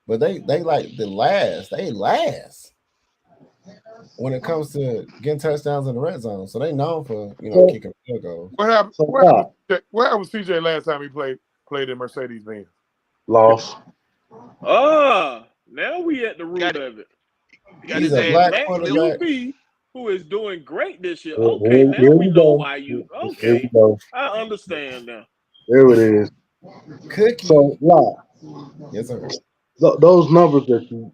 but they like the last. They last when it comes to getting touchdowns in the red zone. So they known for kicking field goals. What happened with CJ last time he played in Mercedes-Benz? Lost. Now we at the root of it. He's a black quarterback who is doing great this year. Okay, now we know why you. Okay, I understand now. There it is. Cookie. So, yes, sir. Those numbers that you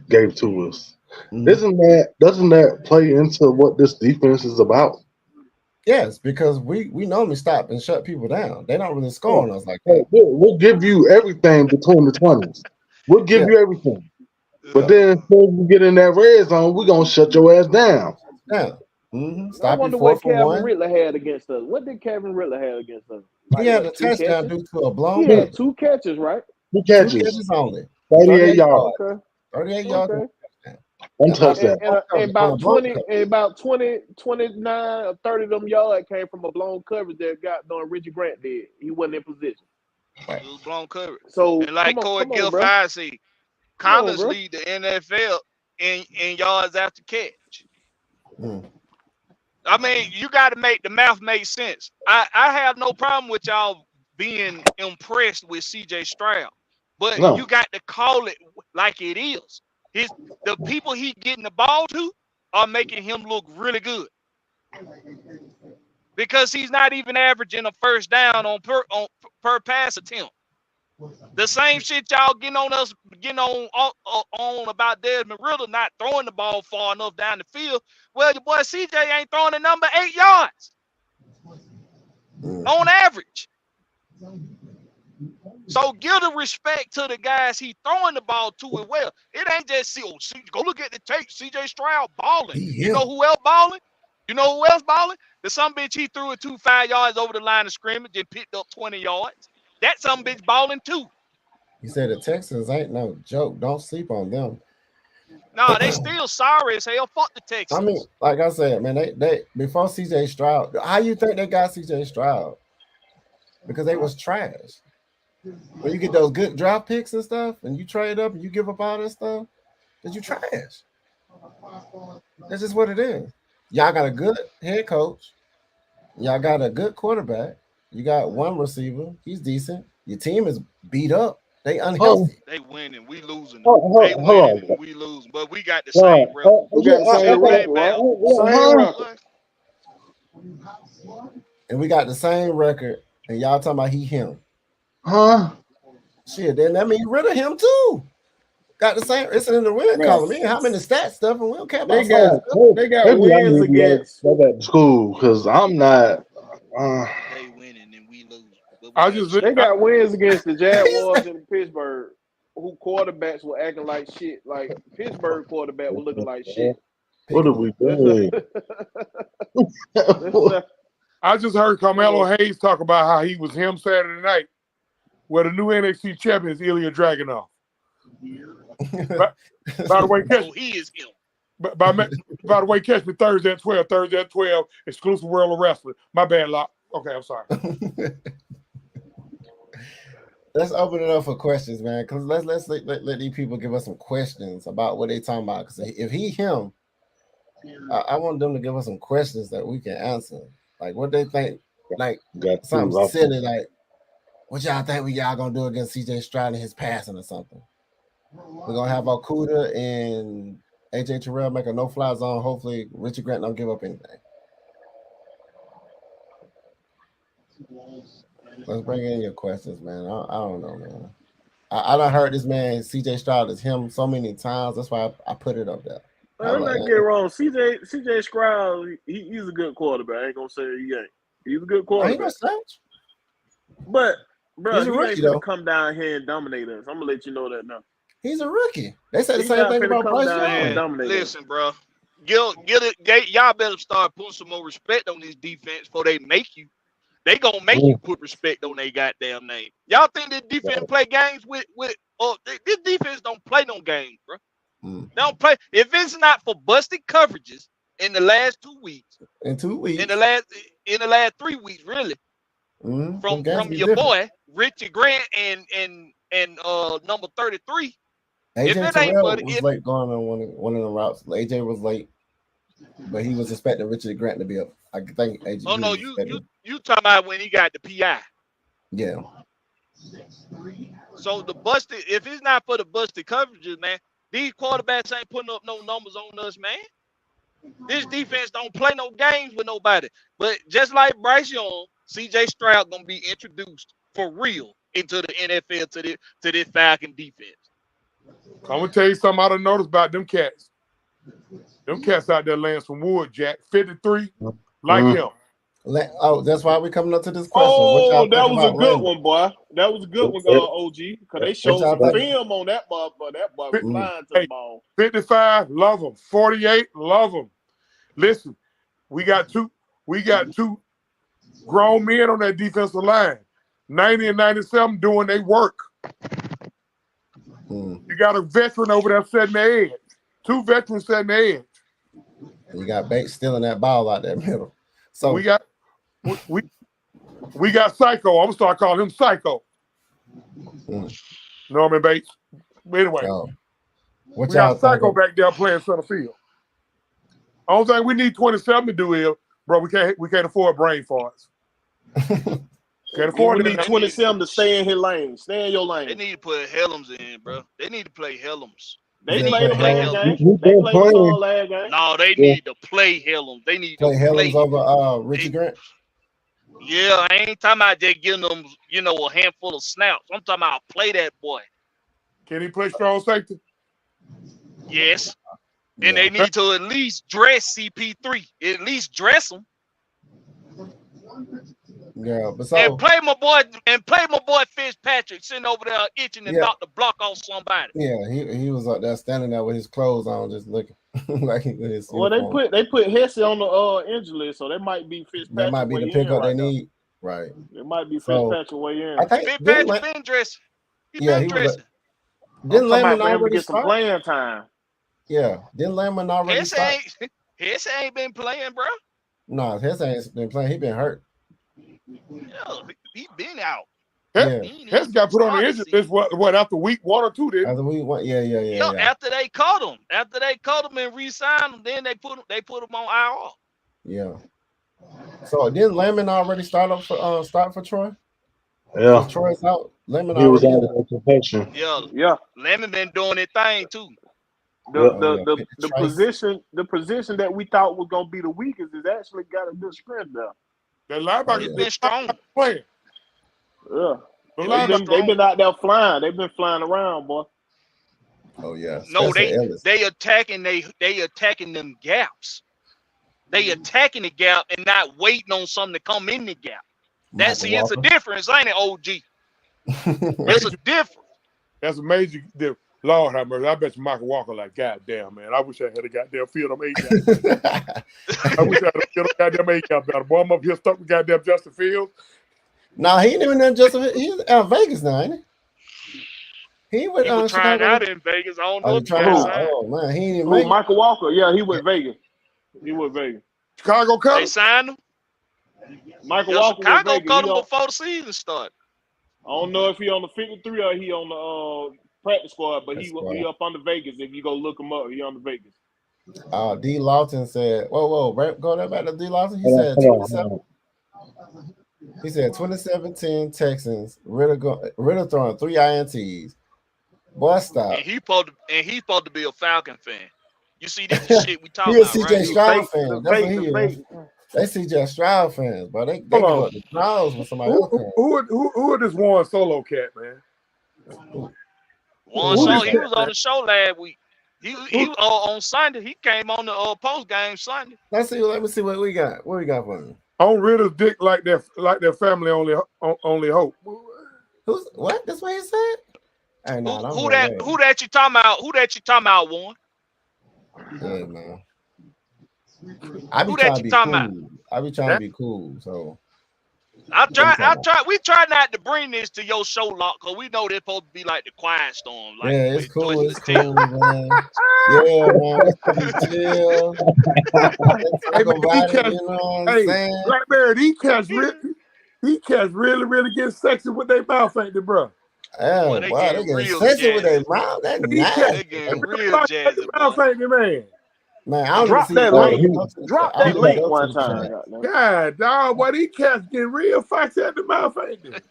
gave to us, doesn't that play into what this defense is about? Yes, because we normally stop and shut people down. They don't really score on us like that. We'll give you everything between the 20s. We'll give you everything. But then when we get in that red zone, we're gonna shut your ass down. Yeah. I wonder what Kevin Ridley had against us. What did Kevin Ridley have against us? He had a touchdown due to a blown. He had 2 catches, right? 2 catches. 2 catches only. 38 yards. Okay. 38 yards. Okay. One touchdown. And about 29 or 30 of them yards came from a blown coverage that got done. Richie Grant did. He wasn't in position. It was blown coverage. So and like Corey Gilfire said, Collins lead the NFL in yards after catch. I mean, you got to make the math make sense. I have no problem with y'all being impressed with CJ Stroud, but No. you got to call it like it is. The people he getting the ball to are making him look really good because he's not even averaging a first down on per pass attempt. The same shit y'all getting on about Desmond Riddle not throwing the ball far enough down the field. Well, your boy CJ ain't throwing the number 8 yards on average. So give the respect to the guys he throwing the ball to as well. It ain't just go look at the tape. CJ Stroud balling. You know who else balling? You know who else balling? The some bitch he threw it 5 yards over the line of scrimmage and picked up 20 yards. That some bitch balling too. You said the Texans ain't no joke. Don't sleep on them. No, they still sorry as hell. Fuck the Texans. I mean, like I said, man, they before CJ Stroud, how you think they got CJ Stroud? Because they was trash. When you get those good draft picks and stuff, and you trade up and you give up all this stuff, because you trash. That's just what it is. Y'all got a good head coach. Y'all got a good quarterback. You got one receiver. He's decent. Your team is beat up. They unhealthy. They winning, we losing. They winning, and we losing. But we got the same record. We got the same record, right? Same record. And we got the same record. And y'all talking about him. Huh? Shit, then that means rid of him too. Got the same. It's in the win column. Man, how many stats stuff, and we don't care about they got wins against. Go back to school because I'm not. They winning and we losing. They got wins against the Jaguars and Pittsburgh, who quarterbacks were acting like shit. Like Pittsburgh quarterback was looking like shit. What are we doing? I just heard Carmelo Hayes talk about how he was him Saturday night, where the new NXT champion is Ilya Dragunov. By the way, he is him. By the way, catch me Thursday at 12. Thursday at 12, exclusive World of Wrestling. My bad, Lock. Okay, I'm sorry. Let's open it up for questions, man. Because let's let these people give us some questions about what they talking about. Because if him, I want them to give us some questions that we can answer. Like what they think, like something silly, like what y'all think y'all gonna do against CJ Stroud and his passing or something. We're gonna have Okuda and AJ Terrell make a no-fly zone. Hopefully, Richard Grant don't give up anything. Let's bring in your questions, man. I don't know, man. I done heard this man CJ Stroud is him so many times. That's why I put it up there. I'm not getting wrong. CJ Stroud, he's a good quarterback. I ain't gonna say he ain't. He's a good quarterback. But bro, he ain't gonna come down here and dominate us. I'm gonna let you know that now. He's a rookie. They said the same thing about Bryce Young. Listen, bro. Y'all better start putting some more respect on this defense before they make you. They gonna make you put respect on their goddamn name. Y'all think this defense play games with this defense don't play no games, bro. They don't play. If it's not for busted coverages in the last 2 weeks. In the last 3 weeks, really. From your boy, Richard Grant and number 33. AJ Terrell was late going on one of the routes. AJ was late, but he was expecting Richard Grant to be up. I think AJ. Oh no, you talking about when he got the PI? Yeah. So the busted, if it's not for the busted coverages, man, these quarterbacks ain't putting up no numbers on us, man. This defense don't play no games with nobody. But just like Bryce Young, CJ Stroud gonna be introduced for real into the NFL to this Falcon defense. I'm gonna tell you something I done noticed about them cats. Them cats out there laying some wood, Jack. 53, like him. Oh, that's why we coming up to this question. Oh, that was a good one, boy. That was a good one, OG. Because they showed some film on that boy, but that boy was flying to the ball. 55, love them. 48, love them. Listen, we got two grown men on that defensive line. 90 and 97 doing their work. You got a veteran over there setting the edge. 2 veterans setting the edge. You got Bates stealing that ball out that middle. So we got Psycho. I'm gonna start calling him Psycho. Norman Bates. Anyway, we got Psycho back there playing center field. Only thing we need 27 to do is Bro, we can't afford brain farts. Can't afford We it. need 27 to stay in his lane. Stay in your They lane. need to put Helms in, bro. They need to play Helms. They need played to him play last Helms. game. They played him all last game. No, they need to play Helms. They need Play to Helms play. over Richie Grant. Yeah, I ain't talking about just giving them, a handful of snaps. I'm talking about play that boy. Can he play strong safety? Yes. Yeah. And they need to at least dress CP3. At least dress him. Yeah, but so And play my boy Fitzpatrick sitting over there itching to knock the block off somebody. Yeah, he was up there standing there with his clothes on, just looking like his Well, uniform. they put Hesse on the injury list, so they might be Fitzpatrick. That might be the pickup they need, right? It might be Fitzpatrick way in. I think Fitzpatrick been dressing. He been dressing. Didn't Layman already get some playing time? Yeah, didn't Layman already start? Hesse ain't been playing, bro. No, Hesse ain't been playing. He been hurt. Yeah, he been out. Hesse got put on the injury list. What after week 1 or 2? Didn't after week 1? Yeah. After they cut him, and re-signed him, then they put him on IR. Yeah. So didn't Layman already start for Troy? Yeah. Troy's out. Layman he was already out of concussion. Yeah. Layman been doing his thing too. The position that we thought was gonna be the weakest is actually got a good strength there. That linebacker been strong. Playing. Yeah. They've been out there flying. They've been flying around, boy. Oh yeah. No, they attacking them gaps. They attacking the gap and not waiting on something to come in the gap. It's a difference, ain't it, OG? It's a difference. That's a major difference. Lord have mercy. I bet you Michael Walker like, goddamn, man. I wish I had a goddamn field on 8 guys. I wish I had a field on goddamn 8 guys better. Boy, I'm up here stuck with goddamn Justin Fields. No, he ain't even done Justin Fields. He's out Vegas now, ain't he? He went was trying out in Vegas. I don't know if man, he ain't even make Michael Walker. Yeah, he went Vegas. He went Vegas. Chicago cut him. They signed him. Michael Walker. Chicago cut him before the season started. I don't know if he on the 53 or he on the practice squad, but he up on the Vegas. If you go look him up, he on the Vegas. D. Lawton said, whoa, go there back to D. Lawton. He said 27. He said 27-10 Texans. Ritter throwing 3 INTs. Boy, stop. And he's supposed to be a Falcon fan. You see this shit we talking about, right? He a CJ Stroud fan. That's what he is. They CJ Stroud fans, but they give up the crowds when somebody else comes. Who are this Warren Solo cat, man? Warren Solo, he was on the show last week. He on Sunday. He came on the post game Sunday. Let me see what we got. What we got for him? On Ritter's dick like their family only hope. Who's what? That's what he said. Hey, who that you talking about? Who that you talking about, Warren? Yeah, man. I be trying to be cool. I be trying to be cool. So we try not to bring this to your show, Lock, because we know they're supposed to be like the quiet storm. Like, yeah, it's cool. It's cool, man. Yeah, man. It's chill. Hey, Blackberry, these cats really get sexy with their mouth, ain't they, bro? Oh, they wow, they get sexy with their mouth. That's nice. They get real jazzy, mouth, ain't they, man? Man, I don't drop that link. Drop that link one time. God, dog, boy, these cats get real foxy at the mouth, ain't they?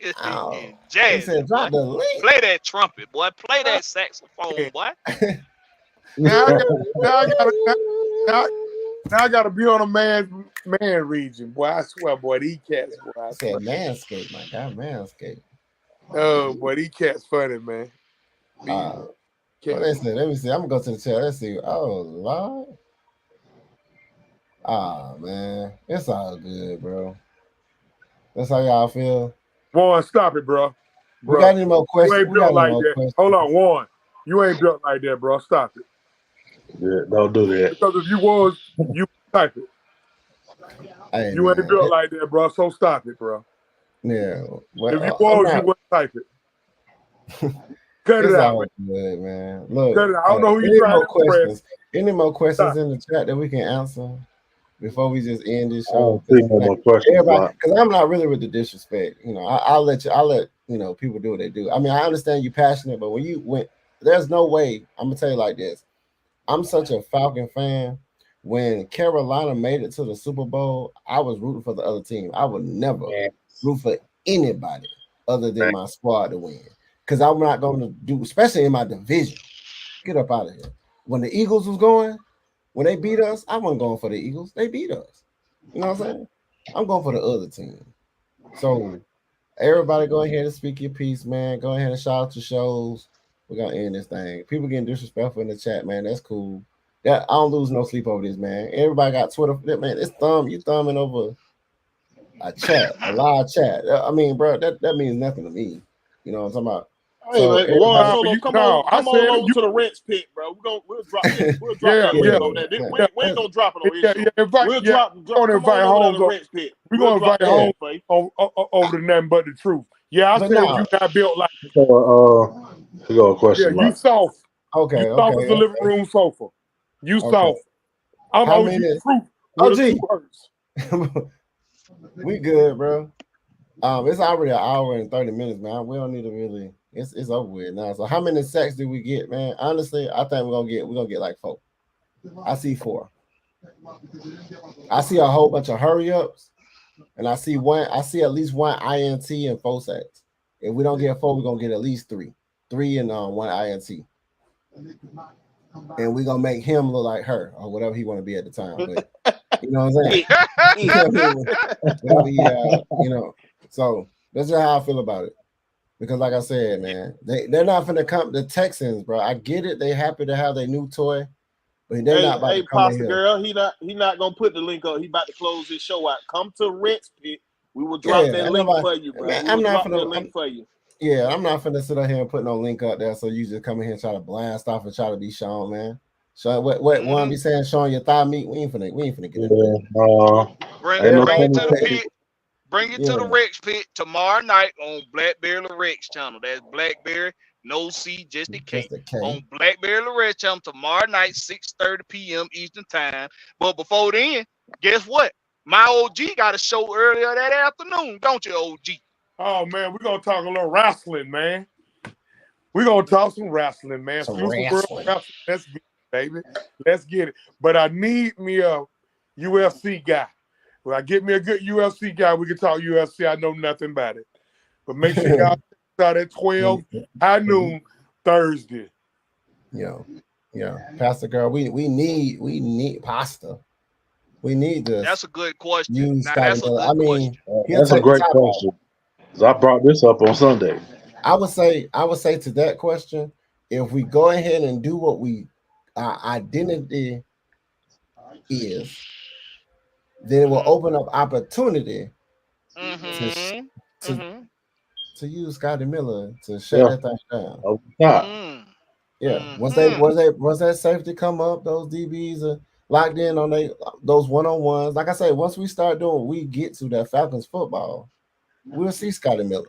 Jazz. Said, drop the link. Play that trumpet, boy. Play that saxophone, boy. Now I gotta be on a man region, boy. I swear, boy, these cats, boy. I said manscape, my God, manscape. Oh, boy, these cats funny, man. Let me see. I'm gonna go to the chat. Let's see. Oh Lord. Man, it's all good, bro. That's how y'all feel. Warren, stop it, bro. We got any more questions? You ain't built like that. Hold on, Warren. You ain't built like that, bro. Stop it. Yeah, don't do that. Because if you was, you type it. Hey, you ain't built like that, bro. So stop it, bro. Yeah. Well, if you was, you wouldn't type it. Cut it out, good, man. Look, cut it out. I don't know who you trying to impress. Any more questions in the chat that we can answer before we just end this show? Because I'm not really with the disrespect. You know, I'll let people do what they do. I mean, I understand you passionate, but there's no way. I'm gonna tell you like this. I'm such a Falcon fan. when Carolina made it to the Super Bowl, I was rooting for the other team. I would never root for anybody other than my squad to win. Because I'm not going to do, especially in my division. Get up out of here. When the Eagles was going, when they beat us, I wasn't going for the Eagles. They beat us. You know what I'm saying? I'm going for the other team. So everybody go ahead and speak your piece, man. Go ahead and shout out to shows. We're gonna end this thing. People getting disrespectful in the chat, man. That's cool. That I don't lose no sleep over this, man. Everybody got Twitter. Man, it's you thumbing over a chat, a live chat. I mean, bro, that means nothing to me. You know what I'm talking about? Hey, So man, Juan everybody, Solo, come on over to the Rents pit, bro. We'll drop that link over there. We ain't gonna drop it on his show. Come on over to the Rents pit. We're gonna invite home over to nothing but the truth. Yeah, I said you not built like So, here go a question. you soft. Okay, you soft as the living room sofa. You soft. I'm How OG many- fruit with OG. 2 words. We good, bro. It's already an hour and 30 minutes, man. We don't need to really. It's over with now. So how many sacks did we get, man? Honestly, I think we're gonna get like 4. I see 4. I see a whole bunch of hurry ups, and I see at least 1 INT and 4 sacks. If we don't get 4, we're gonna get at least 3. 3 and 1 INT. And we're gonna make him look like her or whatever he want to be at the time. But you know what I'm saying? You know, so that's just how I feel about it. Because like I said, man, they're not finna come. The Texans, bro. I get it. They happy to have their new toy, but they're not about to come Pasta in here. Girl, he not gonna put the link up. He about to close his show out. Come to Rents pit. We will drop that link for you, bro. Man, I'm not finna sit out here and put no link up there. So you just come in here and try to blast off and try to be Sean, man. So what one be saying, showing your thigh meat? We ain't finna get into that. Bring it to the pit. Bring it to the Rex pit tomorrow night on Blackberry Rex channel. That's Blackberry, no C, just a K. On Blackberry Rex channel tomorrow night, 6:30 p.m. Eastern time. But before then, guess what? My OG got a show earlier that afternoon, don't you, OG? Oh man, we're gonna talk a little wrestling, man. We're gonna talk some wrestling, man. Exclusive wrestling. Let's get it, baby. Let's get it. But I need me a UFC guy. When I get me a good UFC guy, we can talk UFC. I know nothing about it. But make sure y'all start at 12 high noon Thursday. Yeah. Pastor Girl, we need pasta. We need this. That's a good question. That's a great question. I brought this up on Sunday. I would say to that question, if we go ahead and do what our identity is, then it will open up opportunity to use Scotty Miller to shut that thing down. Once that safety come up, those DBs are locked in on those one-on-ones. Like I say, once we start doing, we get to that Falcons football, we'll see Scotty Miller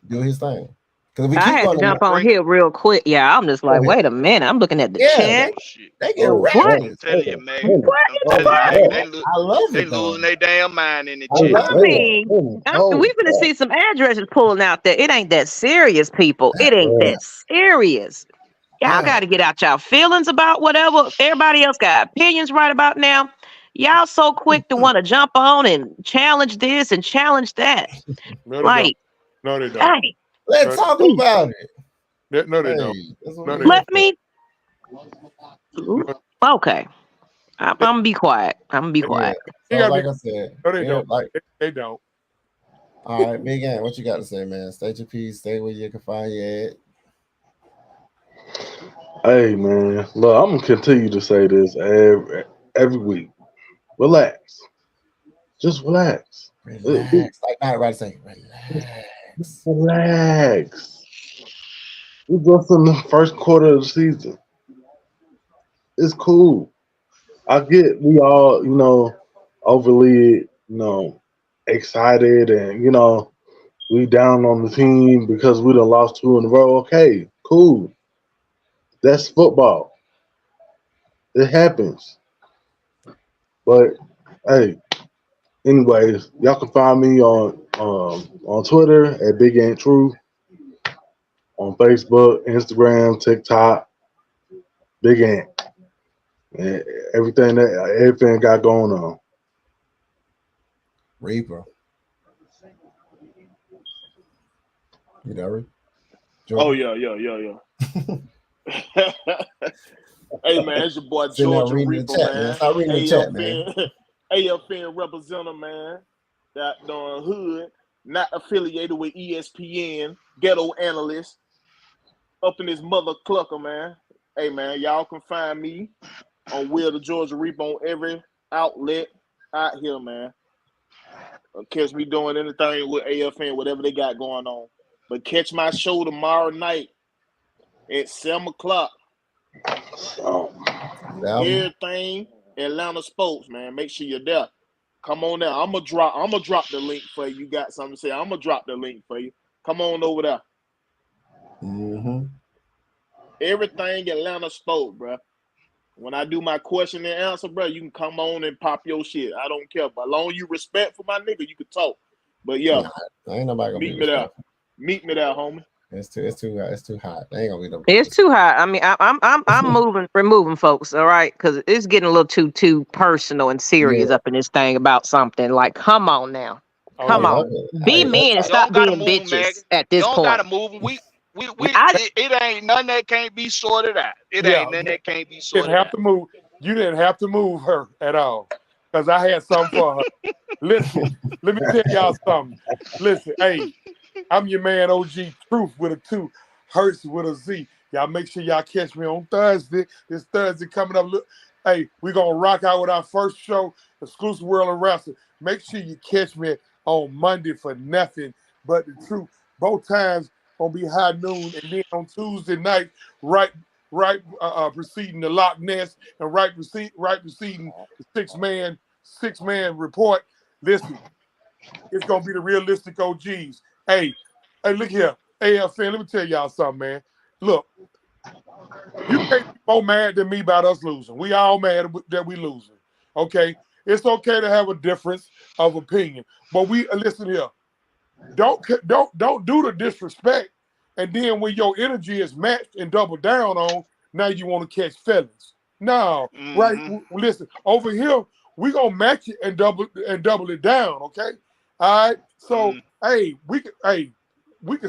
do his thing. Because I had to jump on here real quick. Yeah, I'm just like, wait a minute. I'm looking at the chat. They get wrecked. I'm telling you, man. They losing their damn mind in the chat. I mean, we finna see some addresses pulling out there. It ain't that serious, people. It ain't that serious. Y'all got to get out y'all feelings about whatever everybody else got opinions right about now. Y'all so quick to want to jump on and challenge this and challenge that. No, they don't. Hey, let's talk about it. No, they don't. Let me. Okay. I'm gonna be quiet. So like I said, no, they don't. They don't. All right, Big Ant, what you got to say, man? State your piece. Stay where you can find your head. Hey, man. Look, I'm gonna continue to say this every week. Relax. Just relax. Relax. Like not right saying, relax. Relax. We're just in the first quarter of the season. It's cool. I get we all, overly, excited and, we down on the team because we done lost 2 in a row. Okay, cool. That's football. It happens. But hey, anyways, y'all can find me on Twitter at Big Ant True, on Facebook, Instagram, TikTok, Big Ant. And everything got going on. Reaper. You know, Reaper? Oh Jordan? yeah. Hey man, it's your boy Sitting there Georgia reading the Reaper, chat, man. man. Stop reading the chat, man. AFN representative, man. That done hood, not affiliated with ESPN, ghetto analyst, up in his mother clucker, man. Hey man, y'all can find me on Will the Georgia Reaper on every outlet out here, man. Catch me doing anything with AFN, whatever they got going on. But catch my show tomorrow night at 7 o'clock. Everything Atlanta sports, man. Make sure you're there. Come on now. I'm gonna drop the link for you. You got something to say? I'm gonna drop the link for you. Come on over there. Mm-hmm. Everything Atlanta sports, bro. When I do my question and answer, bro, you can come on and pop your shit. I don't care. But as long as you respect for my nigga, you can talk. But yeah, ain't nobody gonna meet me there. Meet me there, homie. It's too hot. They ain't gonna be no. It's too hot. I mean, I'm removing folks, all right, because it's getting a little too personal and serious up in this thing about something. Like, come on now, come on, be men and stop being bitches at this point. You don't gotta move them. It ain't nothing that can't be sorted out. It ain't nothing that can't be sorted out. You didn't have to move her at all, because I had something for her. Listen, let me tell y'all something. Listen, hey, I'm your man, OG Truth with a 2, Hurts with a Z. Y'all make sure y'all catch me on Thursday. This Thursday coming up. Look, hey, we're going to rock out with our first show, Exclusive World of Wrestling. Make sure you catch me on Monday for nothing but the truth. Both times going to be high noon, and then on Tuesday night, right preceding the Lochness and right preceding the six-man report. Listen, it's going to be the realistic OGs. Hey, look here. AFN, let me tell y'all something, man. Look, you can't be more mad than me about us losing. We all mad that we losing, okay? It's okay to have a difference of opinion, but listen here. Don't do the disrespect, and then when your energy is matched and doubled down on, now you want to catch feelings. No, right? Listen, over here we gonna match it and double it down, okay? All right. So hey, we could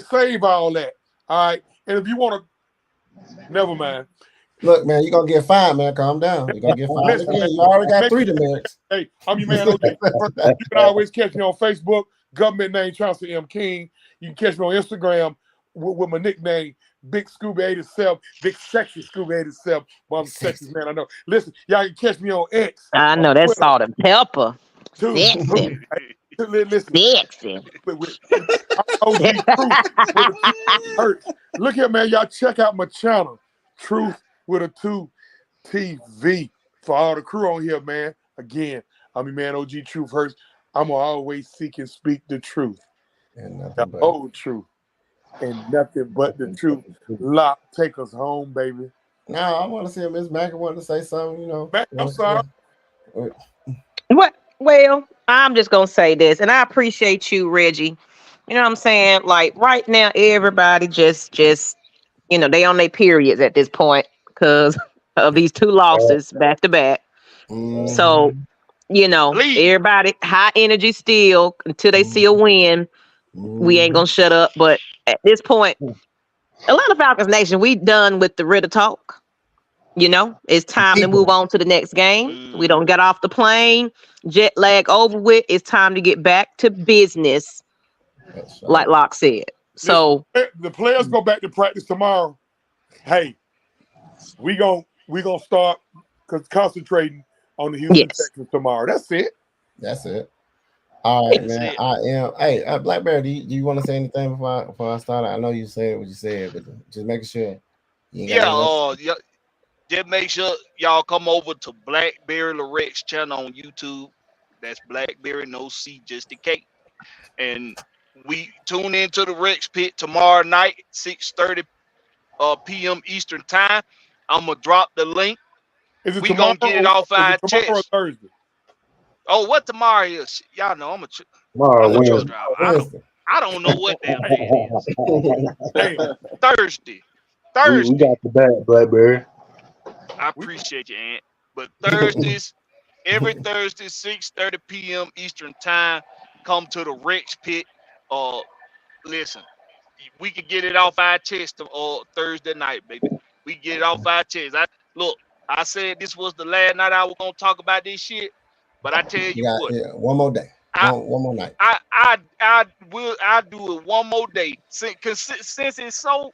save all that. All right. And if you want to, never mind. Look, man, you're gonna get fined, man. Calm down. You're gonna get fined again. You already got 3 demerits. Hey, I'm your man, OG. You can always catch me on Facebook, government name Chauncey M. King. You can catch me on Instagram with my nickname, Big Scooby 87, Big Sexy Scooby 87. Well, I'm the sexiest man I know. Listen, y'all can catch me on X. I know that's salt and pepper. Sexy. Listen. Sexy. OG Truth. Look here, man. Y'all check out my channel, Truth with a 2 TV. For all the crew on here, man. Again, I'm your man, OG Truth Hurts. I'm gonna always seek and speak the truth. And the whole truth. And nothing but the truth. Lock, take us home, baby. No, I want to see if Miss Macker wanted to say something, you know. Mac, I'm sorry. What? Well, I'm just gonna say this, and I appreciate you, Reggie. You know what I'm saying? Like right now, everybody just they on their periods at this point because of these 2 losses back to back. So, everybody high energy still until they see a win. We ain't gonna shut up. But at this point, Atlanta Falcons Nation, we done with the Ritter talk. It's time to move on to the next game. We don't get off the plane. Jet lag over with. It's time to get back to business, like Locke said. So the players go back to practice tomorrow. Hey, we gonna start concentrating on the Houston Texans tomorrow. That's it. All right, man. I am. Hey, Blackberry, do you want to say anything before I start? I know you said what you said, but just making sure. Just make sure y'all come over to Blackberry Lorex channel on YouTube. That's Blackberry, no C, just a K. And we tune into the Rex Pit tomorrow night, 6:30 p.m. Eastern time. I'm gonna drop the link. Is it we gonna get it off our chest. Tomorrow or Thursday? Oh, what tomorrow is? Y'all know I'm a truck driver. I don't know what damn day it is. Thursday. We got the back, Blackberry. I appreciate you, Aunt. But Thursdays, every Thursday, 6:30 p.m. Eastern time, come to the Rex Pit. Listen, we can get it off our chest Thursday night, baby. We get it off our chest. I said this was the last night I was gonna talk about this shit, but I tell you what, one more day, I one more night. I do it one more day since it's so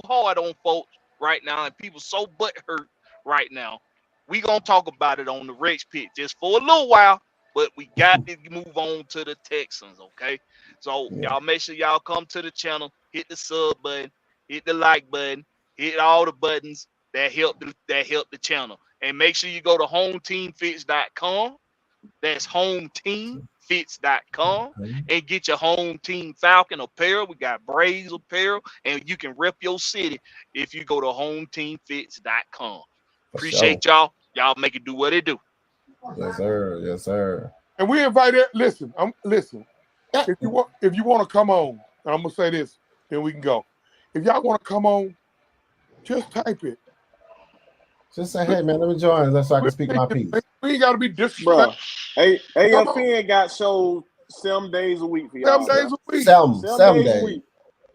hard on folks right now and people so butthurt right now. We gonna talk about it on the Rex Pit just for a little while, but we got to move on to the Texans, okay? So y'all make sure y'all come to the channel, hit the sub button, hit the like button, hit all the buttons that help the channel, and make sure you go to hometeamfits.com. That's hometeamfits.com and get your home team Falcon apparel. We got Braves apparel, and you can rep your city if you go to hometeamfits.com. Appreciate y'all. Y'all make it do what it do. Yes, sir. Yes, sir. And we invite it. Listen. If you want to come on, and I'm gonna say this, then we can go. If y'all want to come on, just type it. Just say, hey man, let me join so I can speak my piece. We ain't gotta be disrespectful. Bro, AFN got shows 7 days a week for y'all. 7 days a week. 7 days a week.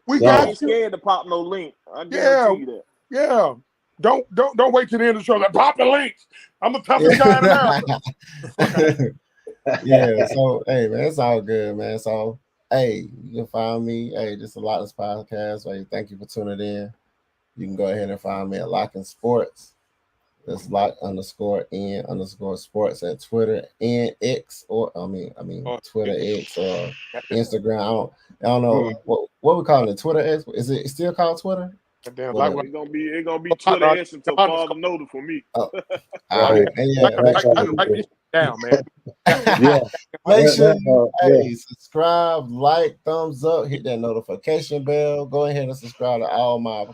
We got you. Scared to pop no link. I guarantee you that. Yeah. Don't wait till the end of the show. Like, pop the links. I'm the toughest guy in America. Yeah. So hey man, it's all good, man. So hey, you can find me. Hey, this is a Lochness podcast. Hey, thank you for tuning in. You can go ahead and find me at Locking Sports. That's Lock_N_sports at Twitter and X, or I mean Twitter X or Instagram. I don't know what we call it. Twitter X. Is it still called Twitter? It's gonna be Twitter X until Father noted for me. All right. Write this down, man. Make sure you subscribe, like, thumbs up, hit that notification bell. Go ahead and subscribe to all my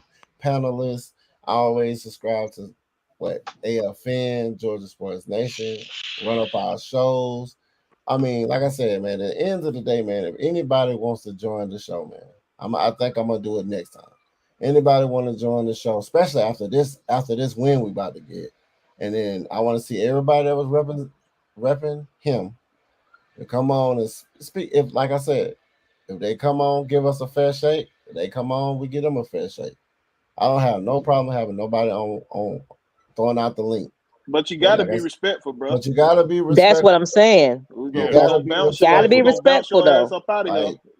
panelists. I always subscribe to AFN, Georgia Sports Nation, run up our shows. I mean, like I said, man, at the end of the day, man, if anybody wants to join the show, man, I think I'm gonna do it next time. Anybody want to join the show, especially after this win we about to get, and then I want to see everybody that was repping him to come on and speak. If, like I said, if they come on, give us a fair shake. If they come on, we give them a fair shake. I don't have no problem having nobody on throwing out the link. But you gotta be respectful, bro. But you gotta be respectful. That's what I'm saying. You gotta be respectful, though.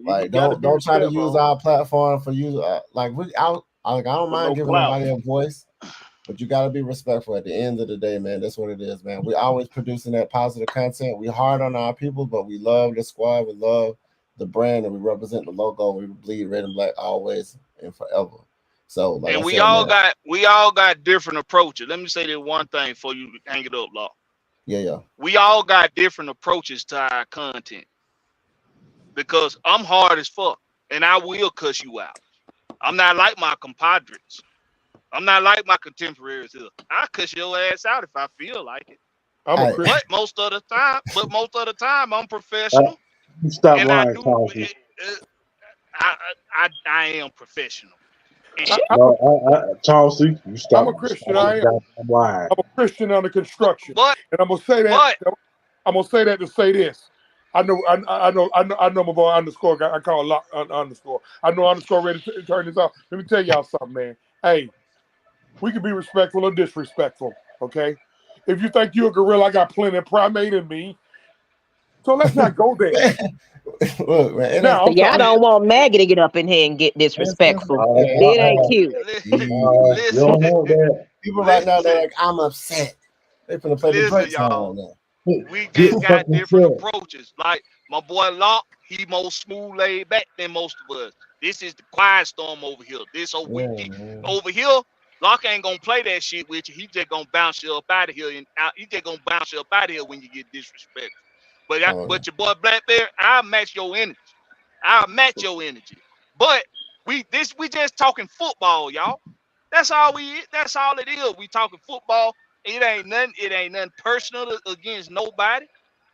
Like don't try to use our platform for you. I don't mind giving nobody a voice, but you gotta be respectful. At the end of the day, man, that's what it is, man. We always producing that positive content. We hard on our people, but we love the squad. We love the brand, and we represent the logo. We bleed red and black always and forever. So, like, and we all got different approaches. Let me say that one thing before you hang it up, Law. Yeah. We all got different approaches to our content. Because I'm hard as fuck, and I will cuss you out. I'm not like my compadres. I'm not like my contemporaries here. I cuss your ass out if I feel like it. But most of the time, I'm professional. Stop lying, Chauncey. I am professional. Chauncey, you stop. I'm a Christian. I'm a Christian under construction, and I'm gonna say that. I'm gonna say that to say this. I know my boy underscore guy. I call it Lock underscore. I know underscore ready to turn this off. Let me tell y'all something, man. Hey, we can be respectful or disrespectful. Okay, if you think you're a gorilla, I got plenty of primate in me. So let's not go there. Look, man, y'all don't want Maggie to get up in here and get disrespectful. It ain't cute. People right now, they're like, I'm upset. They're finna play the great song right now. We just got different approaches. Like my boy Lock, he more smooth laid back than most of us. This is the quiet storm over here. Over here, Lock ain't gonna play that shit with you. He just gonna bounce you up out of here, and he just gonna bounce you up out of here when you get disrespectful. But your boy Black Bear, I'll match your energy. But we just talking football, y'all. That's all it is. We talking football. It ain't nothing personal against nobody.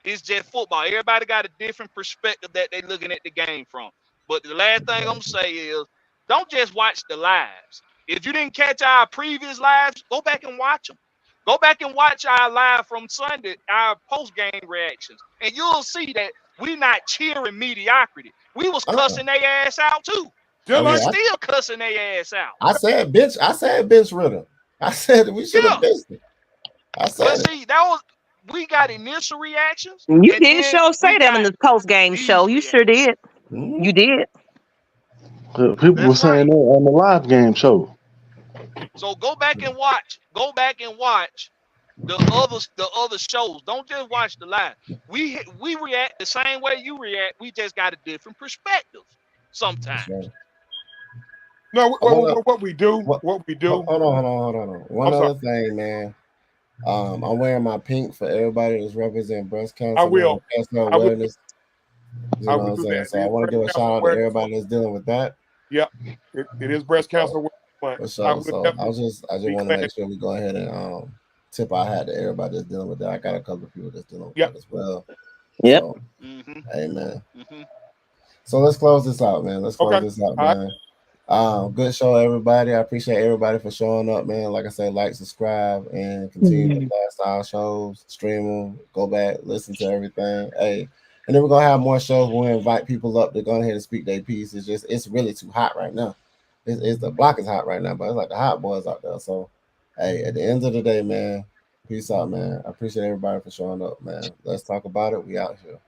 It's just football. Everybody got a different perspective that they looking at the game from. But the last thing I'm gonna say is, don't just watch the lives. If you didn't catch our previous lives, go back and watch them. Go back and watch our live from Sunday, our post-game reactions, and you'll see that we not cheering mediocrity. We was cussing their ass out too. Just We like still cussing their ass out. I said bench Ritter. I said we should have benched him. I But said see, that was we got initial reactions. You and did then show say we that in got the post game these show. You sure reactions. did. You did. People were That's saying right. that on the live game show. So go back and watch. Go back and watch the other shows. Don't just watch the live. We react the same way you react. We just got a different perspective sometimes. that's right. no, I wanna- what we do. what- What we do. Hold on. One I'm sorry. other thing, man. I'm wearing my pink for everybody that's representing breast cancer. I will. Man, cancer I will. awareness. You I know will what I'm do saying? that. So It I is want to give a breast shout cancer out to awareness everybody that's dealing with that. Yep. It is breast cancer awareness month. For I sure. will So definitely I just be want to glad. make sure we go ahead and tip our hat to everybody that's dealing with that. I got a couple of people that's dealing with Yep. that as well. Yep. So, Mm-hmm. amen. Mm-hmm. So let's close this out, man. Let's close Okay. this out, All right. man. Good show, everybody. I appreciate everybody for showing up, man. Like I said, like, subscribe, and continue to blast our shows, stream them, go back, listen to everything. Hey, and then we're gonna have more shows where we invite people up to go ahead and speak their piece. It's really too hot right now. It's the block is hot right now, but it's like the hot boys out there. So, hey, at the end of the day, man, peace out, man. I appreciate everybody for showing up, man. Let's talk about it. We out here.